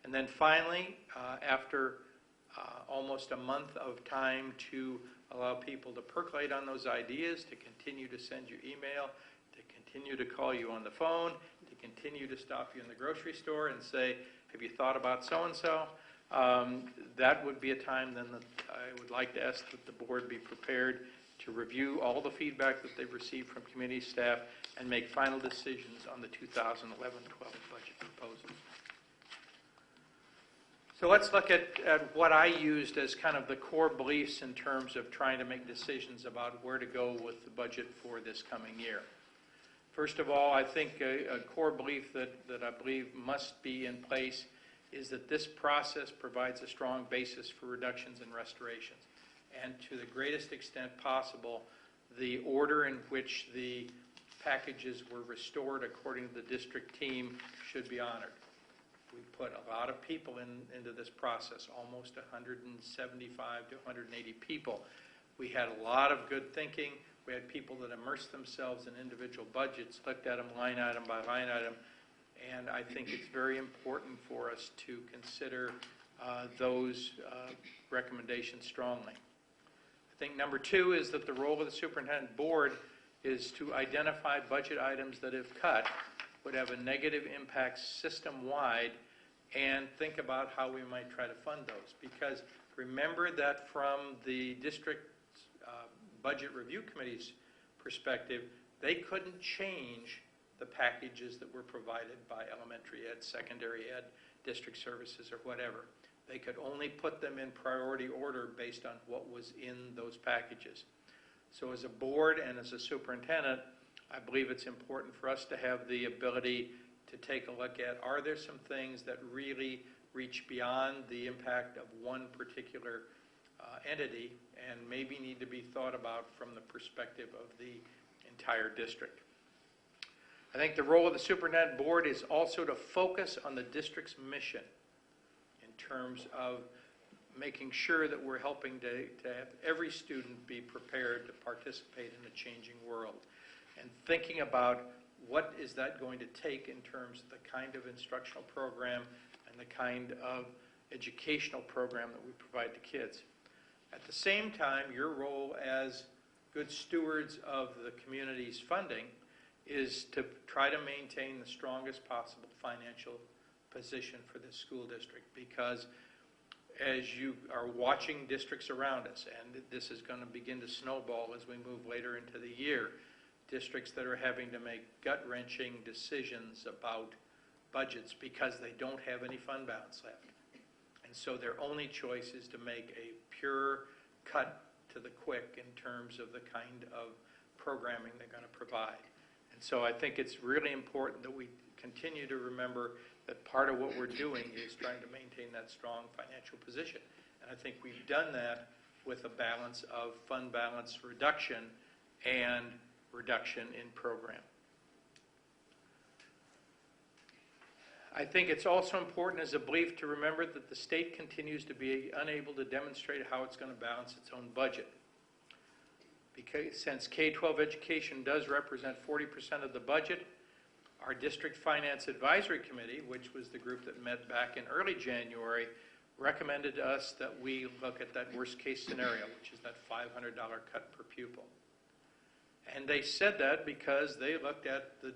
And then finally, after almost a month of time to allow people to percolate on those ideas, to continue to send you email, to continue to call you on the phone, to continue to stop you in the grocery store and say, have you thought about so-and-so? That would be a time then that I would like to ask that the board be prepared to review all the feedback that they've received from community staff and make final decisions on the 2011-12 budget proposals. So let's look at what I used as kind of the core beliefs in terms of trying to make decisions about where to go with the budget for this coming year. First of all, I think a core belief that I believe must be in place is that this process provides a strong basis for reductions and restorations. And to the greatest extent possible, the order in which the packages were restored according to the district team should be honored. We put a lot of people into this process, almost 175 to 180 people. We had a lot of good thinking. We had people that immersed themselves in individual budgets, looked at them line item by line item, and I think it's very important for us to consider those recommendations strongly. I think number two is that the role of the superintendent board is to identify budget items that, if cut, would have a negative impact system-wide, and think about how we might try to fund those. Because remember that from the district budget review committee's perspective, they couldn't change the packages that were provided by elementary ed, secondary ed, district services, or whatever. They could only put them in priority order based on what was in those packages. So as a board and as a superintendent, I believe it's important for us to have the ability to take a look at, are there some things that really reach beyond the impact of one particular entity and maybe need to be thought about from the perspective of the entire district. I think the role of the superintendent board is also to focus on the district's mission in terms of making sure that we're helping to have every student be prepared to participate in a changing world, and thinking about what is that going to take in terms of the kind of instructional program and the kind of educational program that we provide to kids. At the same time, your role as good stewards of the community's funding is to try to maintain the strongest possible financial position for this school district, because as you are watching districts around us, and this is going to begin to snowball as we move later into the year, districts that are having to make gut-wrenching decisions about budgets because they don't have any fund balance left. And so their only choice is to make a pure cut to the quick in terms of the kind of programming they're going to provide. And so I think it's really important that we continue to remember that part of what we're doing is trying to maintain that strong financial position. And I think we've done that with a balance of fund balance reduction and reduction in program. I think it's also important as a belief to remember that the state continues to be unable to demonstrate how it's going to balance its own budget. Because since K-12 education does represent 40% of the budget, our District Finance Advisory Committee, which was the group that met back in early January, recommended to us that we look at that worst case scenario, which is that $500 cut per pupil. And they said that because they looked at the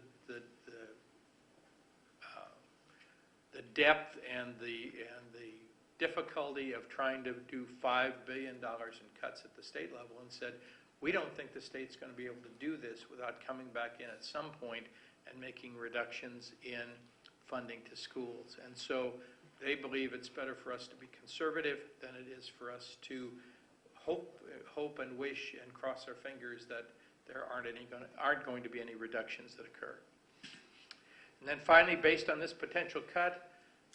depth and the difficulty of trying to do $5 billion in cuts at the state level and said, we don't think the state's going to be able to do this without coming back in at some point and making reductions in funding to schools. And so they believe it's better for us to be conservative than it is for us to hope and wish and cross our fingers that there aren't going to be any reductions that occur. And then finally, based on this potential cut,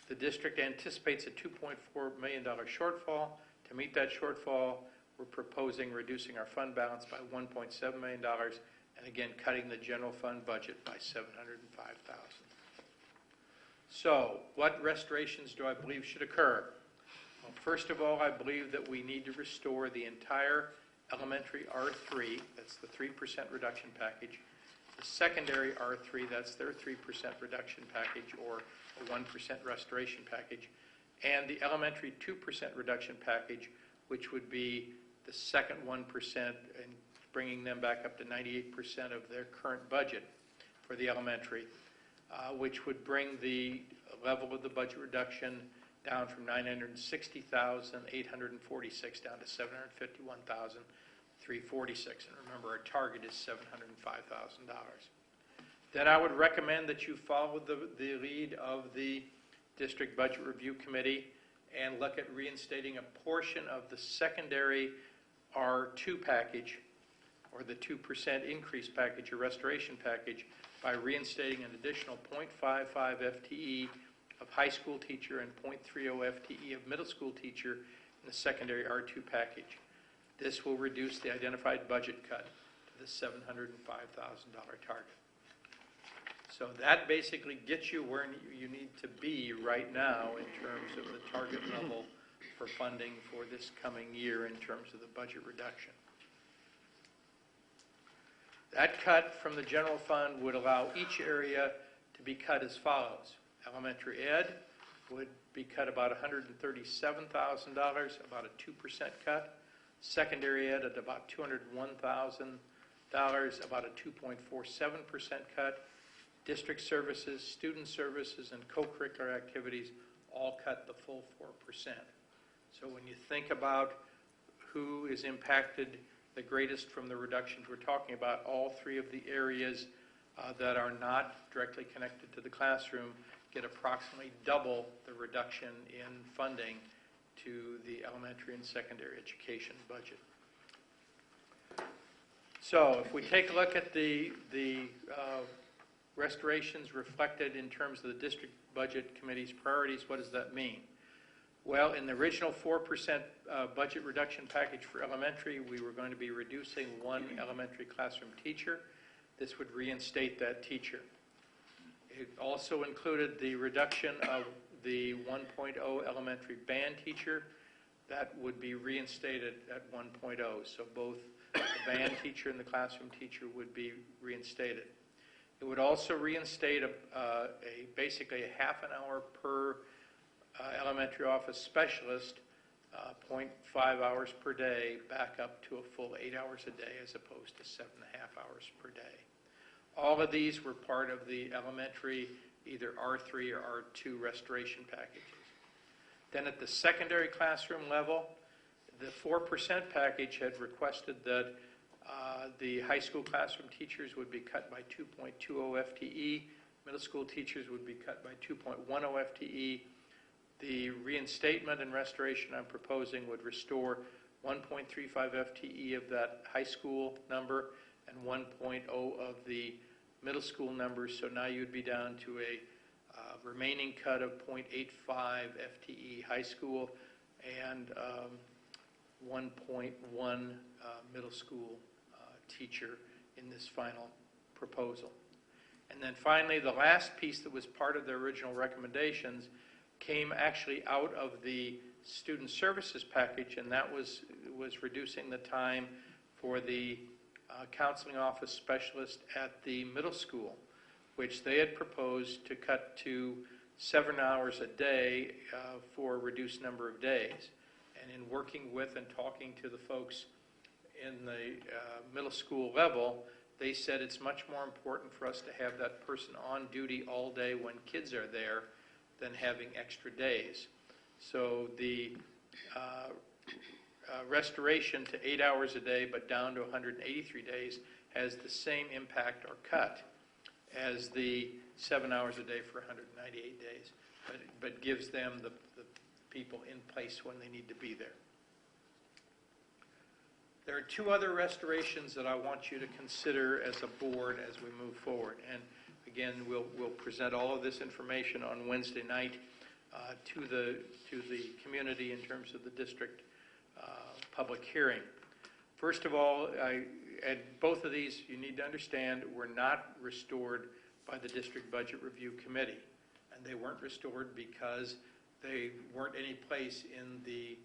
the district anticipates a $2.4 million shortfall. To meet that shortfall, we're proposing reducing our fund balance by $1.7 million and again cutting the general fund budget by $705,000. So what restorations do I believe should occur? Well, first of all, I believe that we need to restore the entire elementary R3, that's the 3% reduction package, the secondary R3, that's their 3% reduction package or a 1% restoration package, and the elementary 2% reduction package, which would be the second 1% and bringing them back up to 98% of their current budget for the elementary, which would bring the level of the budget reduction down from $960,846 down to $751,346. And remember, our target is $705,000. Then I would recommend that you follow the lead of the District Budget Review Committee and look at reinstating a portion of the secondary R2 package, or the 2% increase package or restoration package, by reinstating an additional .55 FTE of high school teacher and .30 FTE of middle school teacher in the secondary R2 package. This will reduce the identified budget cut to the $705,000 target. So that basically gets you where you need to be right now in terms of the target level for funding for this coming year in terms of the budget reduction. That cut from the general fund would allow each area to be cut as follows. Elementary ed would be cut about $137,000, about a 2% cut. Secondary ed at about $201,000, about a 2.47% cut. District services, student services, and co-curricular activities all cut the full 4%. So when you think about who is impacted the greatest from the reductions we're talking about, all three of the areas that are not directly connected to the classroom get approximately double the reduction in funding to the elementary and secondary education budget. So if we take a look at the restorations reflected in terms of the district budget committee's priorities, what does that mean? Well, in the original 4% budget reduction package for elementary, we were going to be reducing one elementary classroom teacher. This would reinstate that teacher. It also included the reduction of the 1.0 elementary band teacher. That would be reinstated at 1.0. So both the band teacher and the classroom teacher would be reinstated. It would also reinstate basically a half an hour per elementary office specialist, 0.5 hours per day, back up to a full 8 hours a day as opposed to 7.5 hours per day. All of these were part of the elementary, either R3 or R2 restoration packages. Then at the secondary classroom level, the 4% package had requested that the high school classroom teachers would be cut by 2.20 FTE, middle school teachers would be cut by 2.10 FTE. The reinstatement and restoration I'm proposing would restore 1.35 FTE of that high school number and 1.0 of the middle school numbers. So now you'd be down to a remaining cut of 0.85 FTE high school and 1.1 middle school teacher in this final proposal. And then finally, the last piece that was part of the original recommendations came actually out of the student services package, and that was reducing the time for the counseling office specialist at the middle school, which they had proposed to cut to 7 hours a day for a reduced number of days. And in working with and talking to the folks in the middle school level, they said it's much more important for us to have that person on duty all day when kids are there than having extra days. So the restoration to 8 hours a day but down to 183 days has the same impact or cut as the 7 hours a day for 198 days, but gives them the people in place when they need to be there. There are two other restorations that I want you to consider as a board as we move forward. And again, we'll present all of this information on Wednesday night to the community in terms of the district public hearing. First of all, at both of these, you need to understand, were not restored by the District Budget Review Committee. And they weren't restored because they weren't any place in the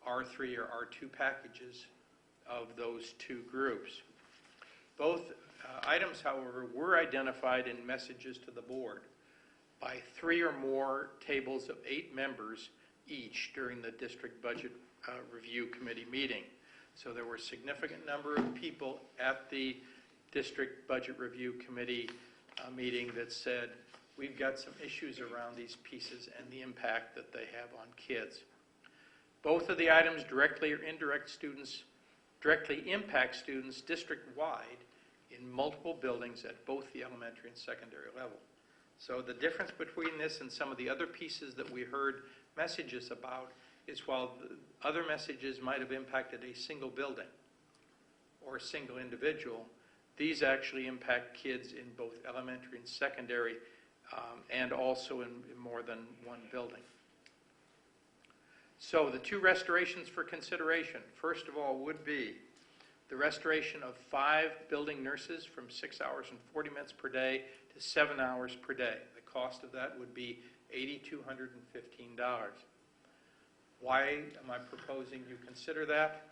R3 or R2 packages of those two groups. Both items, however, were identified in messages to the board by 3 or more tables of 8 members each during the District Budget Review Committee meeting. So there were a significant number of people at the District Budget Review Committee meeting that said, we've got some issues around these pieces and the impact that they have on kids. Both of the items directly or directly impact students district-wide in multiple buildings at both the elementary and secondary level. So the difference between this and some of the other pieces that we heard messages about is while the other messages might have impacted a single building or a single individual, These actually impact kids in both elementary and secondary, and also in more than one building. So the two restorations for consideration, first of all, would be the restoration of 5 building nurses from 6 hours and 40 minutes per day to 7 hours per day. The cost of that would be $8,215. Why am I proposing you consider that?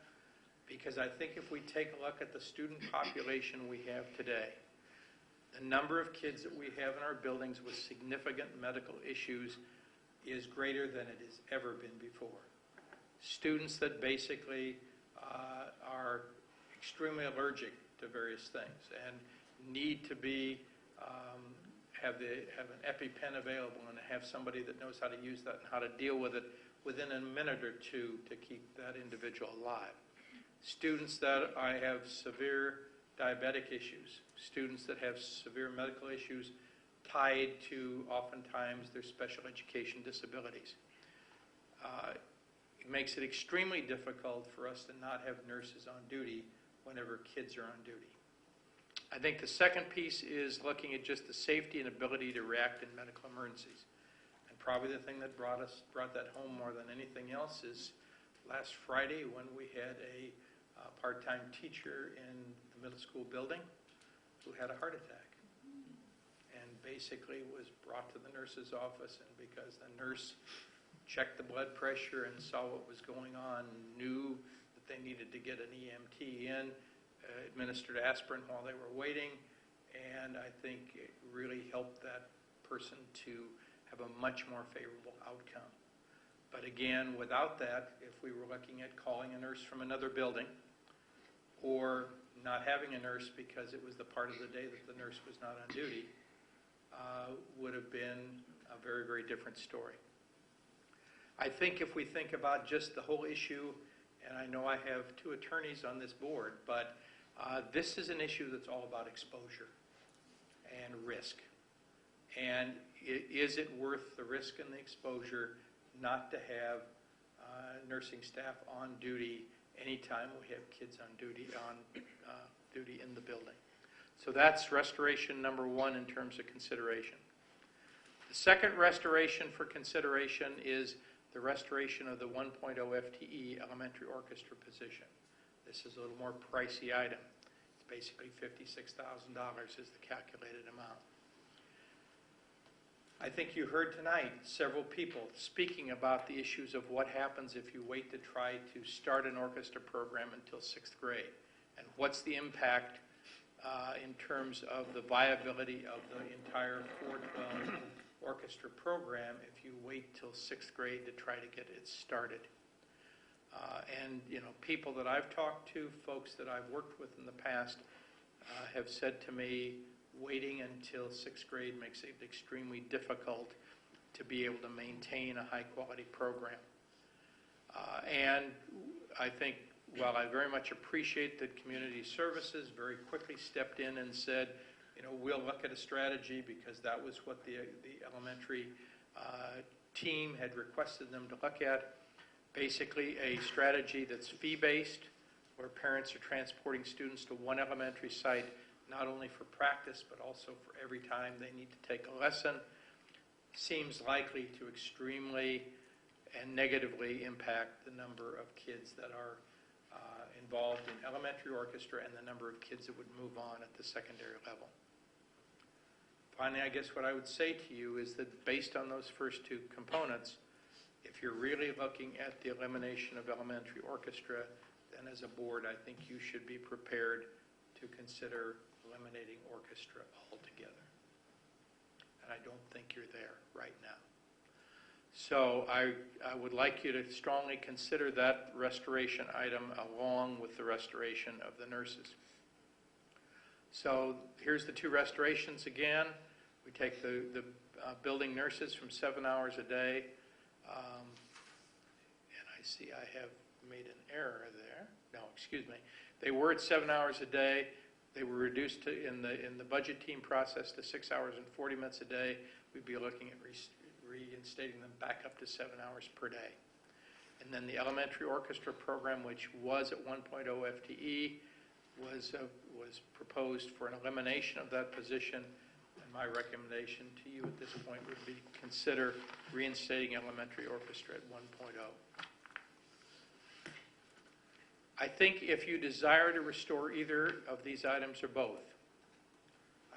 Because I think if we take a look at the student population we have today, the number of kids that we have in our buildings with significant medical issues is greater than it has ever been before. Students that basically are extremely allergic to various things and need to be have an EpiPen available and have somebody that knows how to use that and how to deal with it within a minute or two to keep that individual alive. Students that have severe diabetic issues, students that have severe medical issues tied to oftentimes their special education disabilities. It makes it extremely difficult for us to not have nurses on duty whenever kids are on duty. I think the second piece is looking at just the safety and ability to react in medical emergencies. And probably the thing that brought that home more than anything else is last Friday when we had a part-time teacher in the middle school building who had a heart attack and basically was brought to the nurse's office, and because the nurse checked the blood pressure and saw what was going on, knew that they needed to get an EMT in, administered aspirin while they were waiting, and I think it really helped that person to have a much more favorable outcome. But again, without that, if we were looking at calling a nurse from another building or not having a nurse because it was the part of the day that the nurse was not on duty, would have been a very, very different story. I think if we think about just the whole issue, and I know I have 2 attorneys on this board, but this is an issue that's all about exposure and risk. And is it worth the risk and the exposure not to have nursing staff on duty anytime we have kids on duty in the building? So that's restoration number 1 in terms of consideration. The second restoration for consideration is the restoration of the 1.0 FTE elementary orchestra position. This is a little more pricey item. It's basically $56,000 is the calculated amount. I think you heard tonight several people speaking about the issues of what happens if you wait to try to start an orchestra program until 6th grade, and what's the impact in terms of the viability of the entire 412 orchestra program if you wait till 6th grade to try to get it started. And people that I've talked to, folks that I've worked with in the past, have said to me, waiting until 6th grade makes it extremely difficult to be able to maintain a high-quality program. And I think, while I very much appreciate that Community Services very quickly stepped in and said, we'll look at a strategy, because that was what the elementary team had requested them to look at. Basically, a strategy that's fee-based, where parents are transporting students to one elementary site, not only for practice, but also for every time they need to take a lesson, seems likely to extremely and negatively impact the number of kids that are involved in elementary orchestra and the number of kids that would move on at the secondary level. Finally, I guess what I would say to you is that based on those first 2 components, if you're really looking at the elimination of elementary orchestra, then as a board, I think you should be prepared to consider eliminating orchestra altogether. And I don't think you're there right now. So I would like you to strongly consider that restoration item along with the restoration of the nurses. So here's the 2 restorations again. We take the building nurses from 7 hours a day. And I see I have made an error there. No, excuse me. They were at 7 hours a day. They were reduced to, in the budget team process, to 6 hours and 40 minutes a day. We'd be looking at reinstating them back up to 7 hours per day. And then the elementary orchestra program, which was at 1.0 FTE, was proposed for an elimination of that position. And my recommendation to you at this point would be consider reinstating elementary orchestra at 1.0. I think if you desire to restore either of these items or both,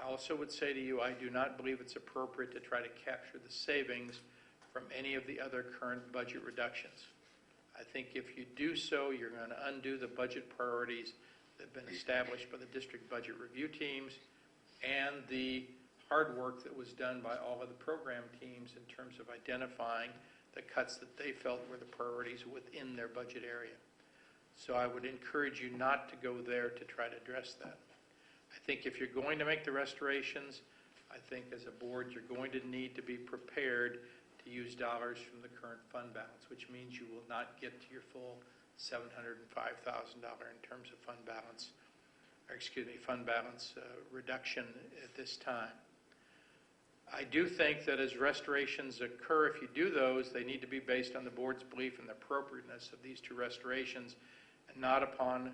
I also would say to you, I do not believe it's appropriate to try to capture the savings from any of the other current budget reductions. I think if you do so, you're going to undo the budget priorities that have been established by the district budget review teams and the hard work that was done by all of the program teams in terms of identifying the cuts that they felt were the priorities within their budget area. So I would encourage you not to go there to try to address that. I think if you're going to make the restorations, I think as a board you're going to need to be prepared to use dollars from the current fund balance, which means you will not get to your full $705,000 in terms of fund balance, reduction at this time. I do think that as restorations occur, if you do those, they need to be based on the board's belief in the appropriateness of these two restorations and not upon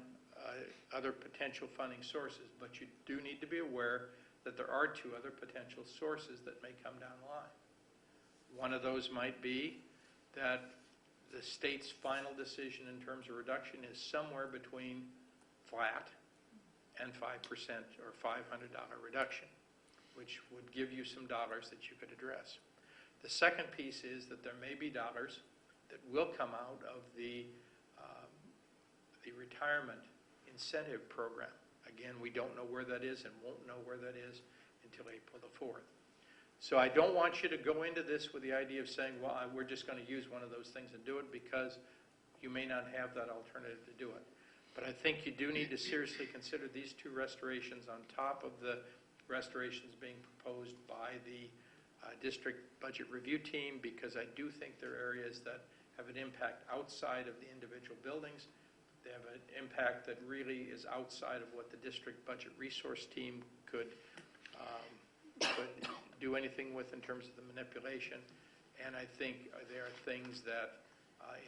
other potential funding sources. But you do need to be aware that there are two other potential sources that may come down the line. One of those might be that the state's final decision in terms of reduction is somewhere between flat and 5% or $500 reduction, which would give you some dollars that you could address. The second piece is that there may be dollars that will come out of the retirement incentive program. Again, we don't know where that is and won't know where that is until April the 4th. So I don't want you to go into this with the idea of saying, well, we're just going to use one of those things and do it, because you may not have that alternative to do it. But I think you do need to seriously consider these two restorations on top of the restorations being proposed by the district budget review team, because I do think there are areas that have an impact outside of the individual buildings. They have an impact that really is outside of what the district budget resource team could do anything with in terms of the manipulation. And I think there are things that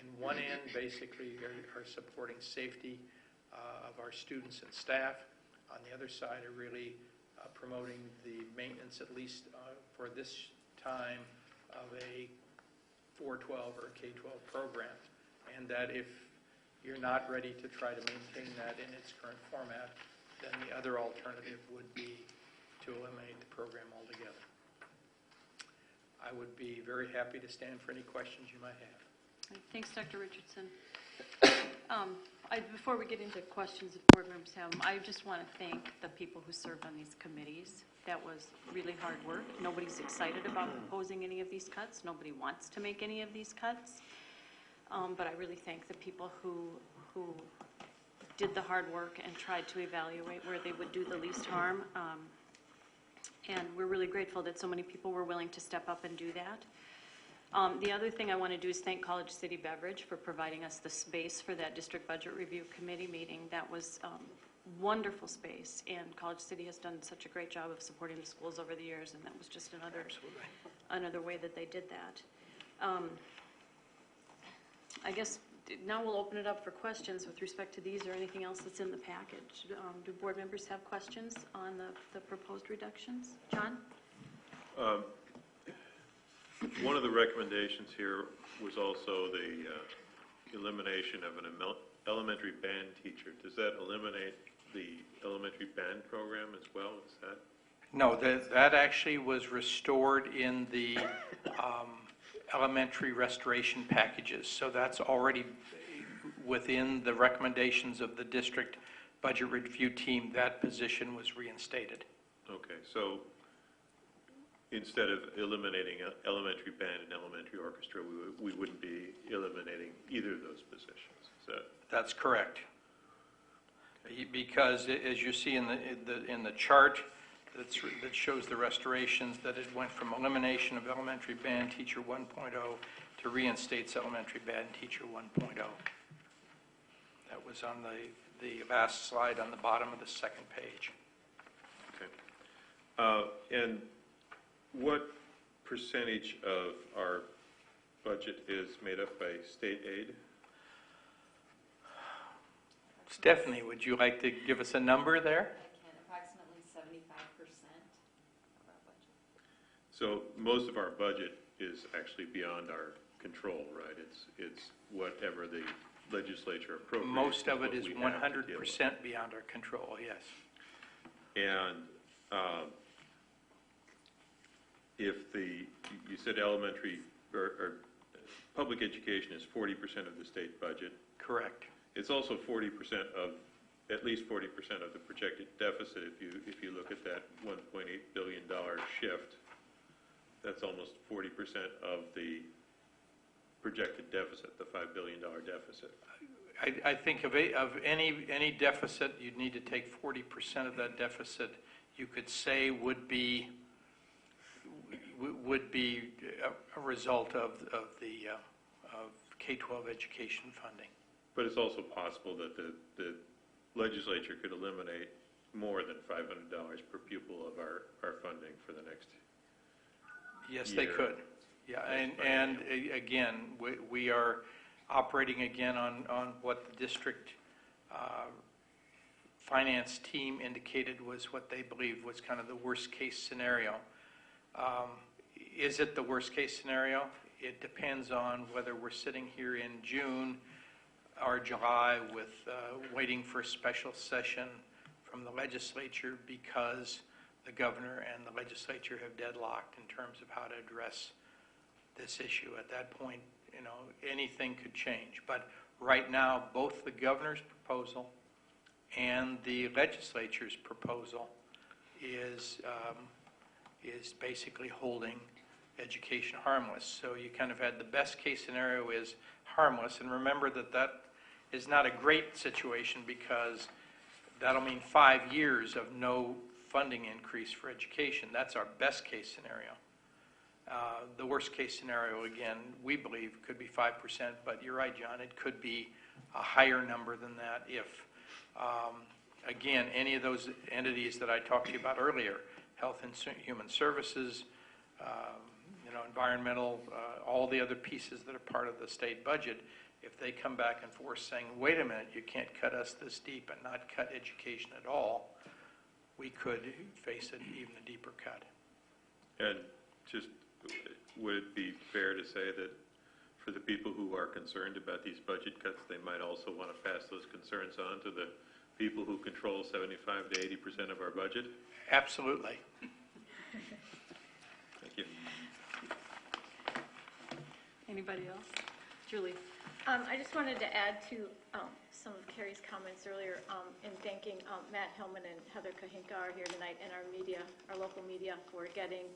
in one end basically are supporting safety of our students and staff. On the other side are really promoting the maintenance, at least for this time, of a 412 or a K-12 program. And that if you're not ready to try to maintain that in its current format, then the other alternative would be to eliminate the program altogether. I would be very happy to stand for any questions you might have. Thanks, Dr. Richardson. Before we get into questions that board members have, I just want to thank the people who served on these committees. That was really hard work. Nobody's excited about proposing any of these cuts. Nobody wants to make any of these cuts. But I really thank the people who did the hard work and tried to evaluate where they would do the least harm. And we're really grateful that so many people were willing to step up and do that. The other thing I want to do is thank College City Beverage for providing us the space for that District Budget Review Committee meeting. That was wonderful space, and College City has done such a great job of supporting the schools over the years, and that was just another way that they did that. I guess now we'll open it up for questions with respect to these or anything else that's in the package. Do board members have questions on the proposed reductions? John? One of the recommendations here was also the elimination of an elementary band teacher. Does that eliminate the elementary band program as well? Is that? No, that actually was restored in the elementary restoration packages. So that's already within the recommendations of the district budget review team. That position was reinstated. Okay, so instead of eliminating elementary band and elementary orchestra, we wouldn't be eliminating either of those positions. Is that? That's correct. Okay. Because as you see in the chart that shows the restorations, that it went from elimination of elementary band teacher 1.0 to reinstates elementary band teacher 1.0. That was on the last slide on the bottom of the second page. Okay. And what percentage of our budget is made up by state aid? Stephanie, would you like to give us a number there? I So most of our budget is actually beyond our control, right? It's whatever the legislature appropriates. Most of it is what we have to deal with. 100% beyond our control, yes. And if you said elementary, or public education is 40% of the state budget. Correct. It's also 40% of, at least 40% of the projected deficit. If you look at that $1.8 billion shift, that's almost 40% of the projected deficit, the $5 billion deficit. I think of any deficit, you'd need to take 40% of that deficit, you could say would be a result of the K-12 education funding. But it's also possible that the legislature could eliminate more than $500 per pupil of our funding for the next Yes, year. they could. Yeah, and again, we are operating again on what the district finance team indicated was what they believed was kind of the worst case scenario. Is it the worst case scenario? It depends on whether we're sitting here in June or July with waiting for a special session from the legislature because the governor and the legislature have deadlocked in terms of how to address this issue. At that point, anything could change. But right now, both the governor's proposal and the legislature's proposal is basically holding education harmless. So you kind of had the best case scenario is harmless. And remember that is not a great situation because that'll mean 5 years of no funding increase for education. That's our best case scenario. The worst case scenario, again, we believe could be 5%, but you're right, John, it could be a higher number than that if, again, any of those entities that I talked to you about earlier, Health and Human Services, environmental, all the other pieces that are part of the state budget, if they come back and forth saying, wait a minute, you can't cut us this deep and not cut education at all, we could face even a deeper cut. And just, would it be fair to say that for the people who are concerned about these budget cuts, they might also want to pass those concerns on to the people who control 75 to 80% of our budget? Absolutely. Thank you. Anybody else? Julie? I just wanted to add to some of Carrie's comments earlier in thanking Matt Hillman and Heather Kahinka are here tonight and our local media for getting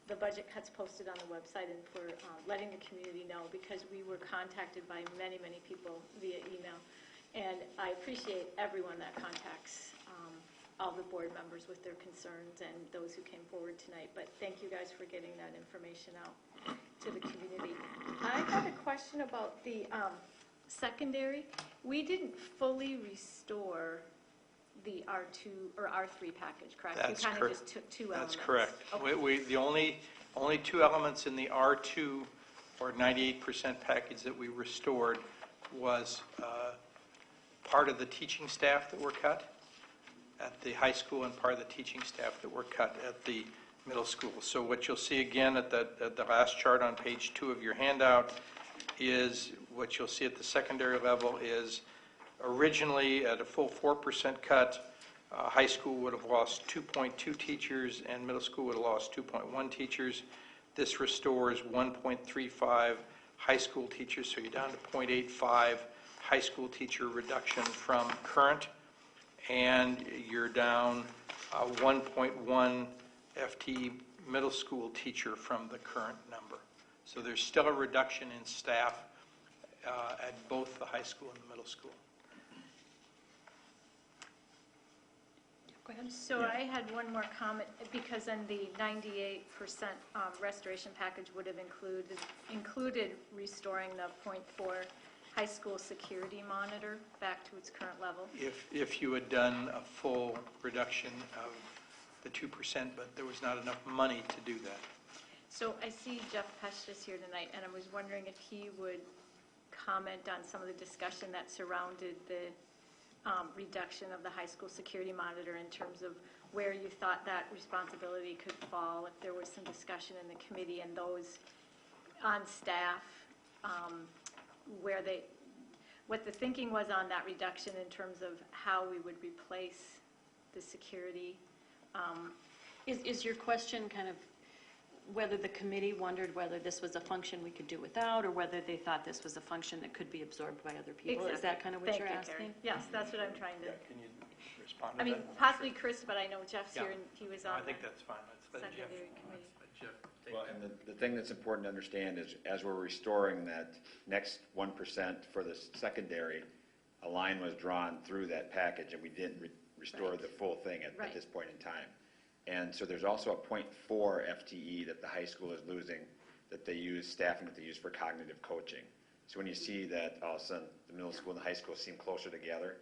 the budget cuts posted on the website and for letting the community know because we were contacted by many, many people via email. And I appreciate everyone that contacts all the board members with their concerns and those who came forward tonight. But thank you guys for getting that information out to the community. I have a question about the secondary. We didn't fully restore the R2 or R3 package, correct? That's we kind correct. of just took two elements. That's correct. Okay. The only two elements in the R2 or 98% package that we restored was part of the teaching staff that were cut at the high school and part of the teaching staff that were cut at the middle school. So what you'll see again at the last chart on page 2 of your handout is what you'll see at the secondary level is originally at a full 4% cut, high school would have lost 2.2 teachers and middle school would have lost 2.1 teachers. This restores 1.35 high school teachers, so you're down to 0.85 high school teacher reduction from current, and you're down 1.1 FTE middle school teacher from the current number. So there's still a reduction in staff at both the high school and the middle school. Go ahead. So I had one more comment because then the 98% restoration package would have included restoring the .4 high school security monitor back to its current level. If you had done a full reduction of the 2%, but there was not enough money to do that. So I see Jeff Pesch is here tonight, and I was wondering if he would comment on some of the discussion that surrounded the reduction of the high school security monitor in terms of where you thought that responsibility could fall, if there was some discussion in the committee and those on staff, what the thinking was on that reduction in terms of how we would replace the security. Is your question kind of whether the committee wondered whether this was a function we could do without, or whether they thought this was a function that could be absorbed by other people? Is that kind of what Thank you're you, asking? Karen. Yes, that's what I'm trying to, Can you respond to I that? mean, possibly Chris, but I know Jeff's Yeah. here and he was No, on I think the that's fine. Let's let Jeff. secondary committee. Let Jeff take Well, that. and the thing that's important to understand is, as we're restoring that next 1% for the secondary, a line was drawn through that package, and we didn't restore Right. the full thing at Right. this point in time. And so there's also a .4 FTE that the high school is losing, that they use, staffing that they use for cognitive coaching. So when you see that all of a sudden the middle school and the high school seem closer together,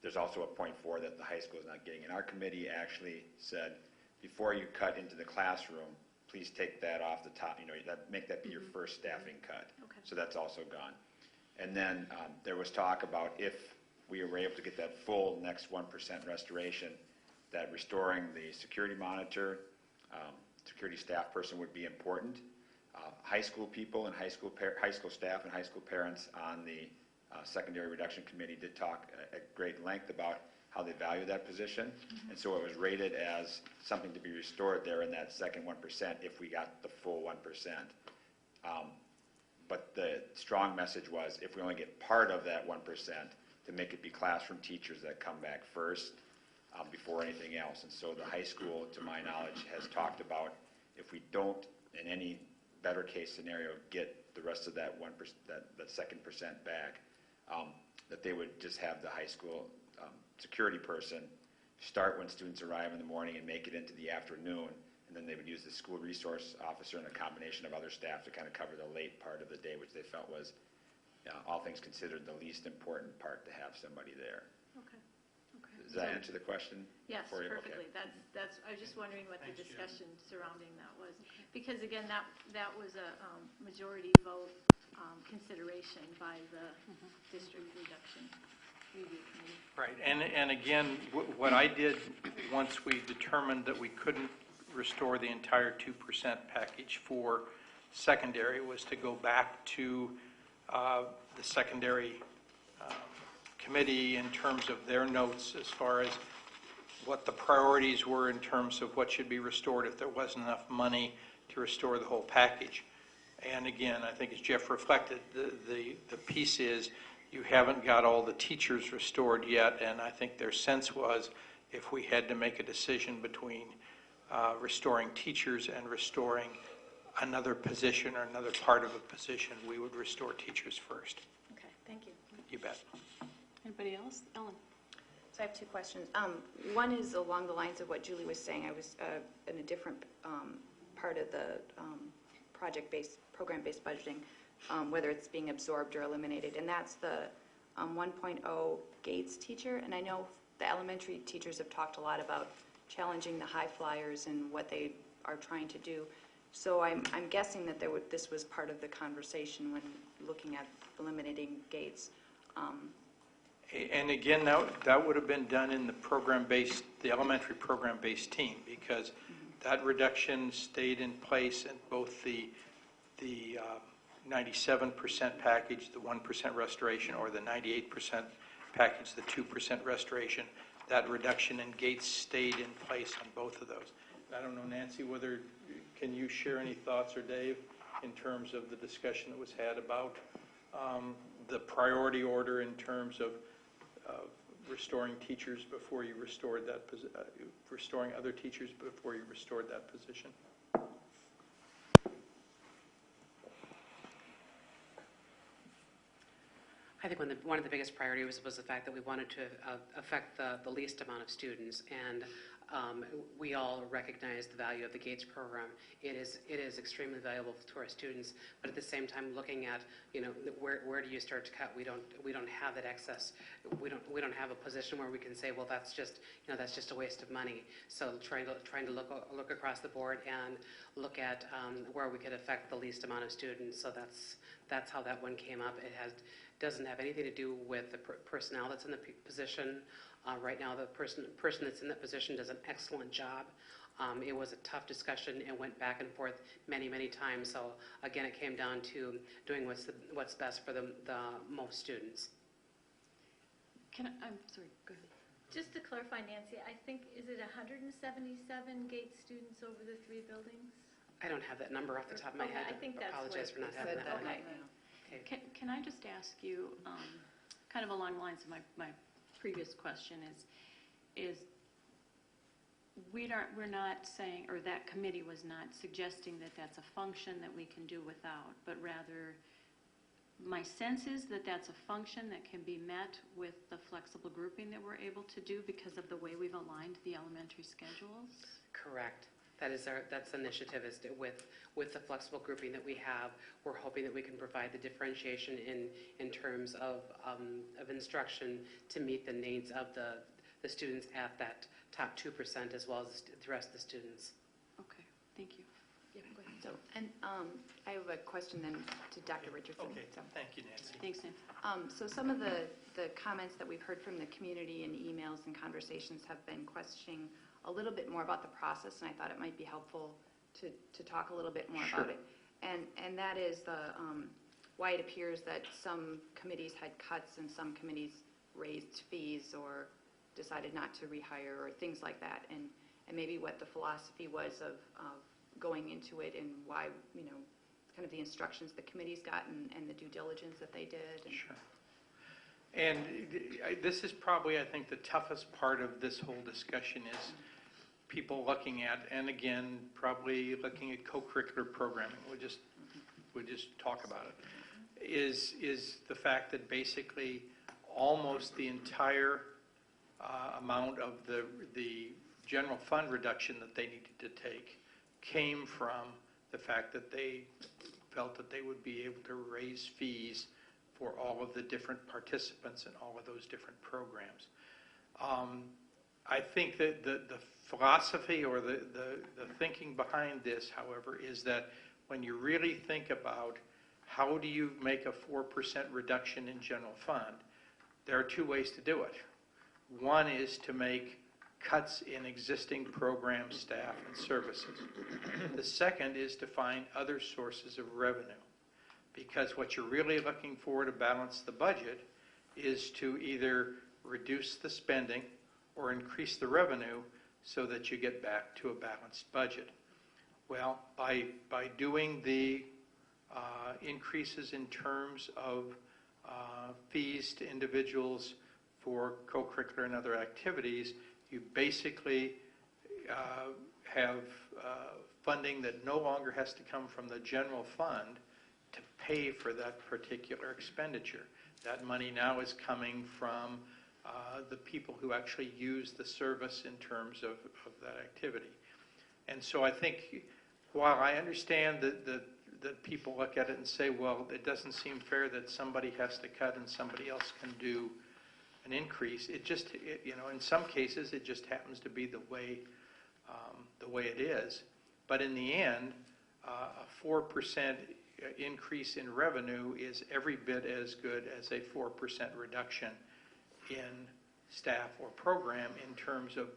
there's also a .4 that the high school is not getting. And our committee actually said, before you cut into the classroom, please take that off the top, make that be your first staffing cut. Okay. So that's also gone. And then there was talk about if we were able to get that full next 1% restoration, that restoring the security monitor, security staff person would be important. High school people and high school staff and high school parents on the secondary reduction committee did talk at great length about how they value that position. And so it was rated as something to be restored there in that second 1% if we got the full 1%. But the strong message was, if we only get part of that 1%, to make it be classroom teachers that come back first before anything else. And so the high school, to my knowledge, has talked about, if we don't, in any better case scenario, get the rest of that 1%, that second percent back, that they would just have the high school security person start when students arrive in the morning and make it into the afternoon, and then they would use the school resource officer and a combination of other staff to kind of cover the late part of the day, which they felt was, all things considered, the least important part, to have somebody there. Okay. Does that answer the question? Yes, for you? Okay. perfectly. That's, I was just wondering what the discussion surrounding that was. Because again, that was a majority vote consideration by the district reduction review committee. Right, and again, what I did, once we determined that we couldn't restore the entire 2% package for secondary, was to go back to the secondary committee in terms of their notes as far as what the priorities were in terms of what should be restored if there wasn't enough money to restore the whole package. And again, I think as Jeff reflected, the piece is you haven't got all the teachers restored yet, and I think their sense was if we had to make a decision between restoring teachers and restoring another position or another part of a position, we would restore teachers first. Okay, thank you. You bet. Anybody else? Ellen? So I have two questions. One is along the lines of what Julie was saying. I was in a different part of the project-based, program-based budgeting, whether it's being absorbed or eliminated, and that's the 1.0 Gates teacher. And I know the elementary teachers have talked a lot about challenging the high flyers and what they are trying to do. So I'm guessing that this was part of the conversation when looking at eliminating Gates. And again, that would have been done in the program-based, the elementary program-based team, because that reduction stayed in place in both the 97% package, the 1% restoration, or the 98% package, the 2% restoration. That reduction in Gates stayed in place on both of those. I don't know, Nancy, can you share any thoughts, or Dave, in terms of the discussion that was had about the priority order in terms of restoring teachers before you restored that, restoring other teachers before you restored that position? I think one of the biggest priorities was the fact that we wanted to affect the least amount of students. And We all recognize the value of the Gates program. It is extremely valuable to our students, but at the same time, looking at, where do you start to cut? We don't have that excess. We don't have a position where we can say, well, that's just a waste of money. So trying to look across the board and look at where we could affect the least amount of students. So that's how that one came up. It doesn't have anything to do with the personnel that's in the position. Right now, the person that's in that position does an excellent job. It was a tough discussion and went back and forth many, many times. So again, it came down to doing what's best for the most students. I'm sorry, go ahead. Just to clarify, Nancy, I think, is it 177 Gates students over the 3 buildings? I don't have that number off the top of my head. I think that's Apologize for not having that. Okay. Okay. Can I just ask you, kind of along the lines of my previous question, is we're not saying, or that committee was not suggesting that that's a function that we can do without, but rather my sense is that that's a function that can be met with the flexible grouping that we're able to do because of the way we've aligned the elementary schedules. Correct. That's the initiative is with the flexible grouping that we have. We're hoping that we can provide the differentiation in terms of instruction to meet the needs of the students at that top 2% as well as the rest of the students. Okay, thank you. Yeah, go ahead. So, and I have a question then to Dr. Richardson. Okay, So, thank you, Nancy. Thanks, Nancy. So some of the comments that we've heard from the community and emails and conversations have been questioning a little bit more about the process, and I thought it might be helpful to talk a little bit more about it. And that is why it appears that some committees had cuts and some committees raised fees or decided not to rehire or things like that, and maybe what the philosophy was of going into it and why, kind of the instructions the committees got and the due diligence that they did. And Sure. And this is probably, I think, the toughest part of this whole discussion is people looking at, and again, probably looking at co-curricular programming. We'll just talk about it. Is the fact that basically almost the entire amount of the general fund reduction that they needed to take came from the fact that they felt that they would be able to raise fees for all of the different participants in all of those different programs. I think that the philosophy or the thinking behind this, however, is that when you really think about how do you make a 4% reduction in general fund, there are 2 ways to do it. One is to make cuts in existing program staff and services. The second is to find other sources of revenue, because what you're really looking for to balance the budget is to either reduce the spending or increase the revenue so that you get back to a balanced budget. Well, by doing the increases in terms of fees to individuals for co-curricular and other activities, you basically have funding that no longer has to come from the general fund to pay for that particular expenditure. That money now is coming from the people who actually use the service in terms of that activity. And so I think while I understand that people look at it and say, well, it doesn't seem fair that somebody has to cut and somebody else can do an increase, in some cases it just happens to be the way it is. But in the end, a 4% increase in revenue is every bit as good as a 4% reduction in staff or program in terms of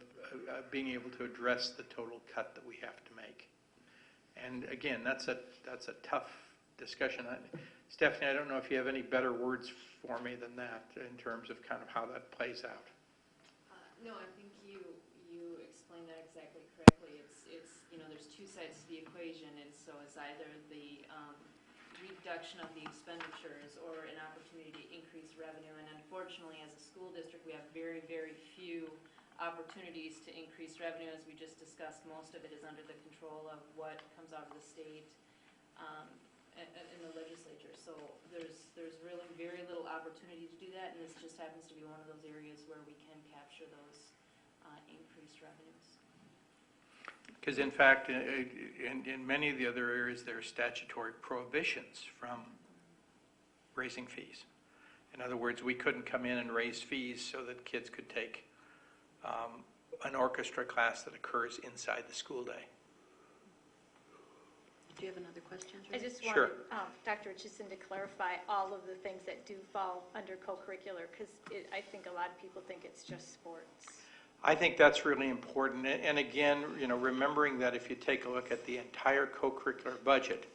being able to address the total cut that we have to make. And again, that's a tough discussion. Stephanie, I don't know if you have any better words for me than that in terms of kind of how that plays out. No, I think you explained that exactly correctly. It's there's 2 sides to the equation, and so it's either the reduction of the expenditures or an opportunity to increase revenue. And unfortunately, as a school district, we have very, very few opportunities to increase revenue. As we just discussed, most of it is under the control of what comes out of the state in the legislature. So there's really very little opportunity to do that, and this just happens to be one of those areas where we can capture those increased revenues. Because in fact, in many of the other areas, there are statutory prohibitions from raising fees. In other words, we couldn't come in and raise fees so that kids could take an orchestra class that occurs inside the school day. Do you have another question? I just Sure. wanted Dr. Richardson to clarify all of the things that do fall under co-curricular, because I think a lot of people think it's just sports. I think that's really important. And again, you know, remembering that if you take a look at the entire co-curricular budget,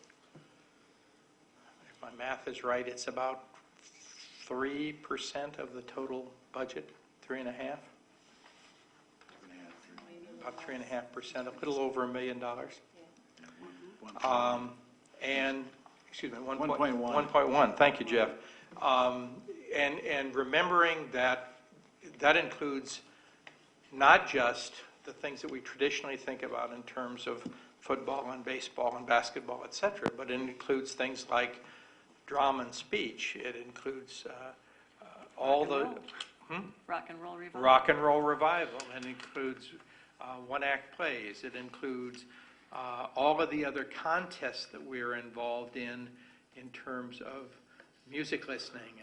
if my math is right, it's about 3% of the total budget, 3.5%? About 3.5%, a little over $1 million. And, excuse me, 1.1. Thank you, Jeff. And remembering that that includes not just the things that we traditionally think about in terms of football and baseball and basketball, et cetera, but it includes things like drama and speech. It includes all the... Rock and roll revival. Rock and roll revival. It includes one-act plays. It includes all of the other contests that we're involved in terms of music listening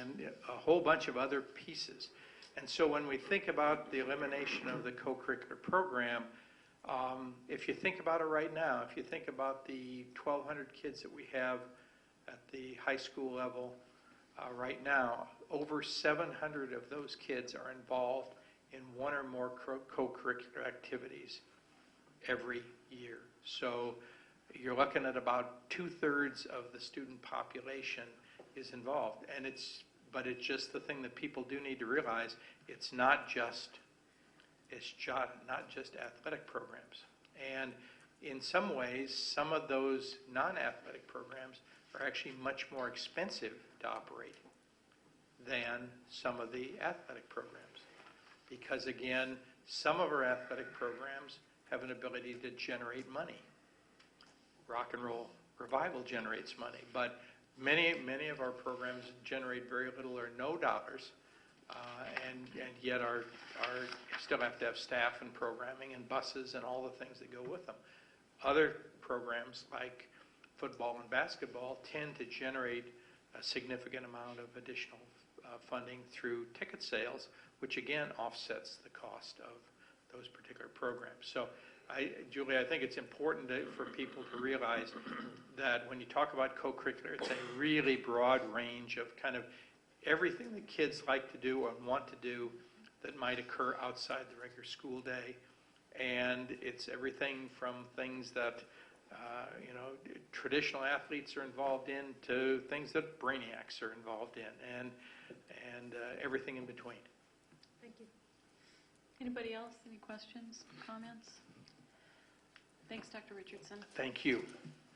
and a whole bunch of other pieces. And so when we think about the elimination of the co-curricular program, if you think about it right now, if you think about the 1,200 kids that we have at the high school level right now, over 700 of those kids are involved in one or more co-curricular activities every year. So you're looking at about 2/3 of the student population is involved. And but it's just the thing that people do need to realize, it's not just athletic programs. And in some ways, some of those non-athletic programs are actually much more expensive to operate than some of the athletic programs. Because again, some of our athletic programs have an ability to generate money. Rock and roll revival generates money, but many of our programs generate very little or no dollars, and yet still have to have staff and programming and buses and all the things that go with them. Other programs like football and basketball tend to generate a significant amount of additional funding through ticket sales, which again offsets the cost of those particular programs. So Julie, I think it's important for people to realize that when you talk about co-curricular, it's a really broad range of kind of everything that kids like to do or want to do that might occur outside the regular school day. And it's everything from things that, traditional athletes are involved in to things that brainiacs are involved in and everything in between. Thank you. Anybody else? Any questions, comments? Thanks, Dr. Richardson. Thank you.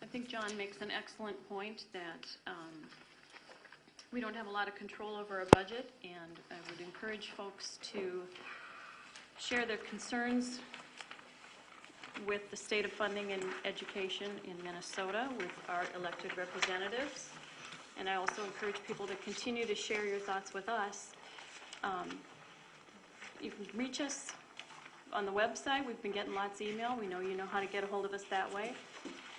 I think John makes an excellent point that we don't have a lot of control over our budget, and I would encourage folks to share their concerns with the state of funding in education in Minnesota with our elected representatives. And I also encourage people to continue to share your thoughts with us. You can reach us on the website. We've been getting lots of email. We know you know how to get a hold of us that way.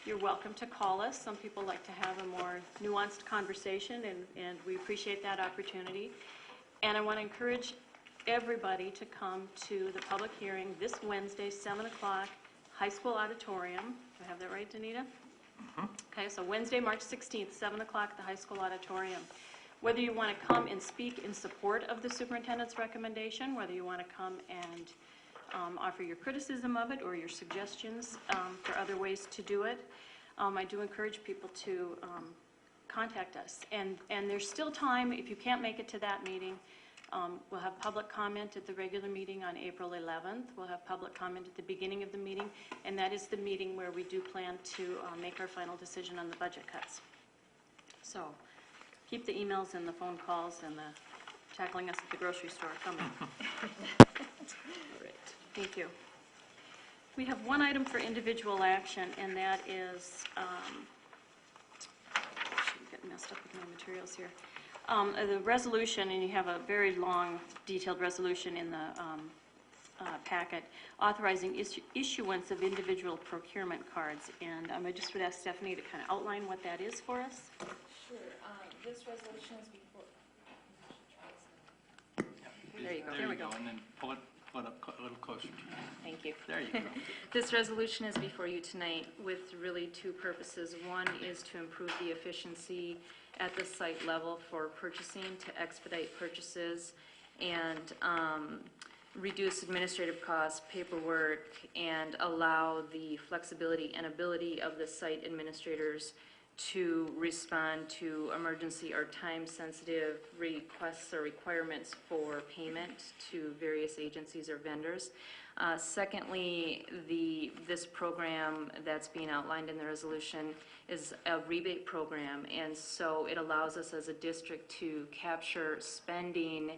You're welcome to call us. Some people like to have a more nuanced conversation, and we appreciate that opportunity. And I want to encourage everybody to come to the public hearing this Wednesday, 7 o'clock, high school auditorium. Do I have that right, Danita? Mm-hmm. Okay, so Wednesday, March 16th, 7 o'clock, the high school auditorium. Whether you want to come and speak in support of the superintendent's recommendation, whether you want to come and offer your criticism of it or your suggestions for other ways to do it, I do encourage people to contact us. And there's still time. If you can't make it to that meeting, we'll have public comment at the regular meeting on April 11th. We'll have public comment at the beginning of the meeting, and that is the meeting where we do plan to make our final decision on the budget cuts. So keep the emails and the phone calls and the tackling us at the grocery store coming. All right, thank you. We have one item for individual action, and that is, I'm getting messed up with my materials here. The resolution, and you have a very long, detailed resolution in the packet, authorizing issuance of individual procurement cards. And I just would ask Stephanie to kind of outline what that is for us. Sure. This resolution is before, There you go. There we go, and then pull it up a little closer to you. thank you. There you go. This resolution is before you tonight with really two purposes. One is to improve the efficiency at the site level for purchasing, to expedite purchases, and reduce administrative costs, paperwork, and allow the flexibility and ability of the site administrators to respond to emergency or time-sensitive requests or requirements for payment to various agencies or vendors. Secondly, this program that's being outlined in the resolution is a rebate program, and so it allows us as a district to capture spending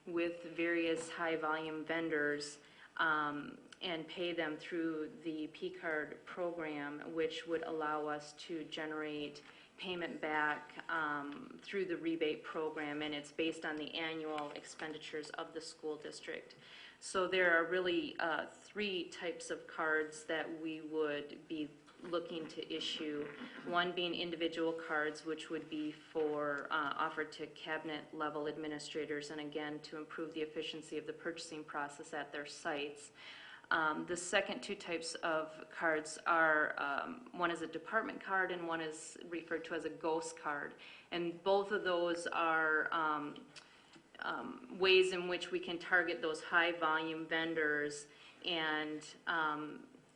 with various high-volume vendors and pay them through the P-card program, which would allow us to generate payment back through the rebate program, and it's based on the annual expenditures of the school district. So there are really three types of cards that we would be looking to issue. One being individual cards, which would be for offered to cabinet level administrators, and again to improve the efficiency of the purchasing process at their sites. The second two types of cards are, one is a department card and one is referred to as a ghost card. And both of those are ways in which we can target those high volume vendors and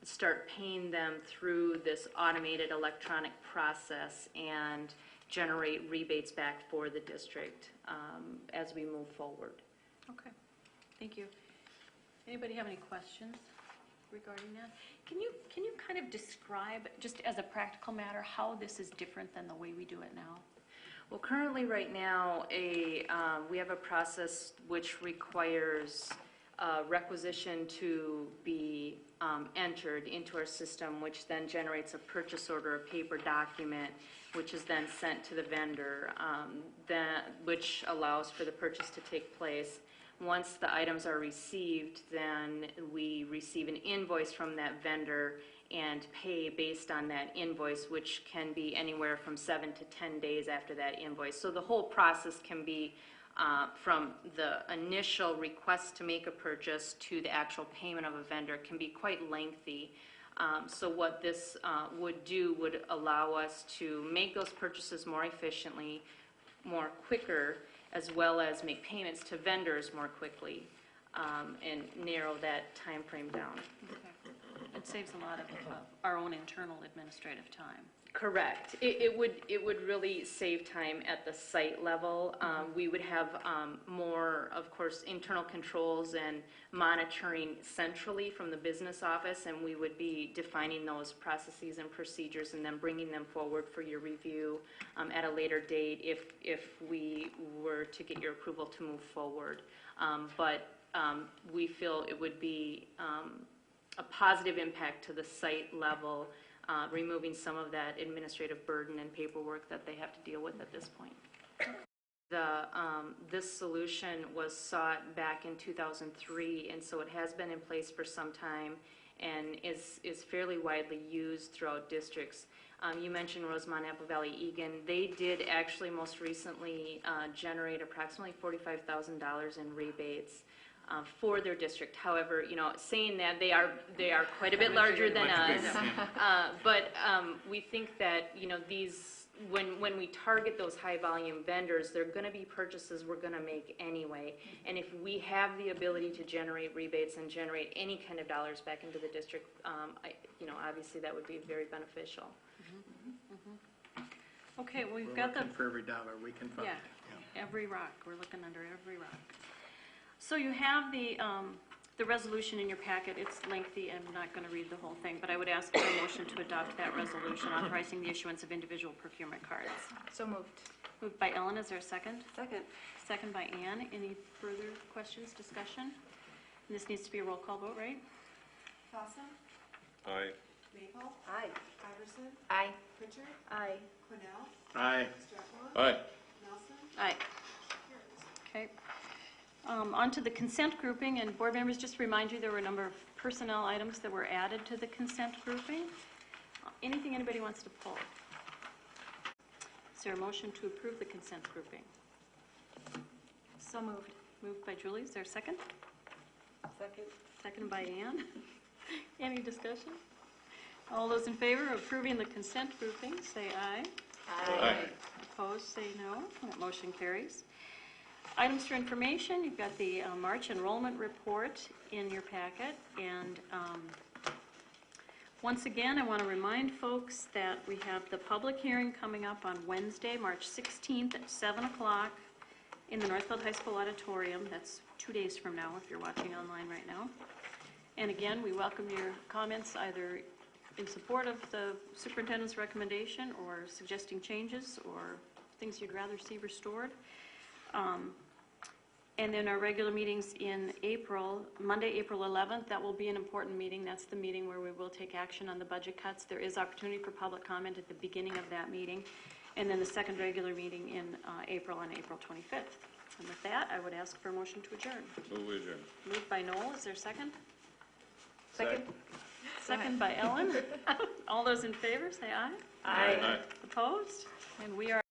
start paying them through this automated electronic process and generate rebates back for the district as we move forward. Okay, thank you. Anybody have any questions regarding that? Can you kind of describe, just as a practical matter, how this is different than the way we do it now? Well, currently, right now, we have a process which requires requisition to be entered into our system, which then generates a purchase order, a paper document, which is then sent to the vendor, which allows for the purchase to take place. Once the items are received, then we receive an invoice from that vendor and pay based on that invoice, which can be anywhere from 7 to 10 days after that invoice. So the whole process can be from the initial request to make a purchase to the actual payment of a vendor can be quite lengthy. So what this would allow us to make those purchases more efficiently, more quicker, as well as make payments to vendors more quickly and narrow that time frame down. Okay. It saves a lot of our own internal administrative time. Correct. It would really save time at the site level. We would have more, of course, internal controls and monitoring centrally from the business office, and we would be defining those processes and procedures and then bringing them forward for your review at a later date if we were to get your approval to move forward. But we feel it would be a positive impact to the site level, removing some of that administrative burden and paperwork that they have to deal with at this point. This solution was sought back in 2003, and so it has been in place for some time and is fairly widely used throughout districts. You mentioned Rosemont, Apple Valley, Egan. They did actually most recently generate approximately $45,000 in rebates for their district. However, saying that they are quite a bit larger than us, but we think that these when we target those high volume vendors, they're going to be purchases we're going to make anyway. And if we have the ability to generate rebates and generate any kind of dollars back into the district, obviously that would be very beneficial. Okay, well, we've We're got looking for every dollar we can find. Every rock. We're looking under every rock. So you have the resolution in your packet. It's lengthy. I'm not going to read the whole thing, but I would ask for a motion to adopt that resolution authorizing the issuance of individual procurement cards. So moved. Moved by Ellen. Is there a second? Second. Second by Ann. Any further questions, discussion? And this needs to be a roll call vote, right? Fossum? Aye. Maple? Aye. Iverson? Aye. Pritchard? Aye. Cornell? Aye. Streffler? Aye. Nelson? Aye. Carries. Okay. On to the consent grouping, and board members, just to remind you, there were a number of personnel items that were added to the consent grouping. Anything anybody wants to pull? Is there a motion to approve the consent grouping? So moved. Moved by Julie, is there a second? Second. Second by Ann. Any discussion? All those in favor of approving the consent grouping, say aye. Aye. Opposed, say no. That motion carries. Items for information, you've got the March enrollment report in your packet, and once again, I want to remind folks that we have the public hearing coming up on Wednesday, March 16th at 7 o'clock in the Northfield High School Auditorium. That's 2 days from now if you're watching online right now. And again, we welcome your comments either in support of the superintendent's recommendation or suggesting changes or things you'd rather see restored. And then our regular meetings in April, Monday, April 11th, that will be an important meeting. That's the meeting where we will take action on the budget cuts. There is opportunity for public comment at the beginning of that meeting. And then the second regular meeting in April on April 25th. And with that, I would ask for a motion to adjourn. Move we adjourn. Moved by Noel, is there a second? Second. Second by Ellen. All those in favor, say aye. Aye. Opposed? And we are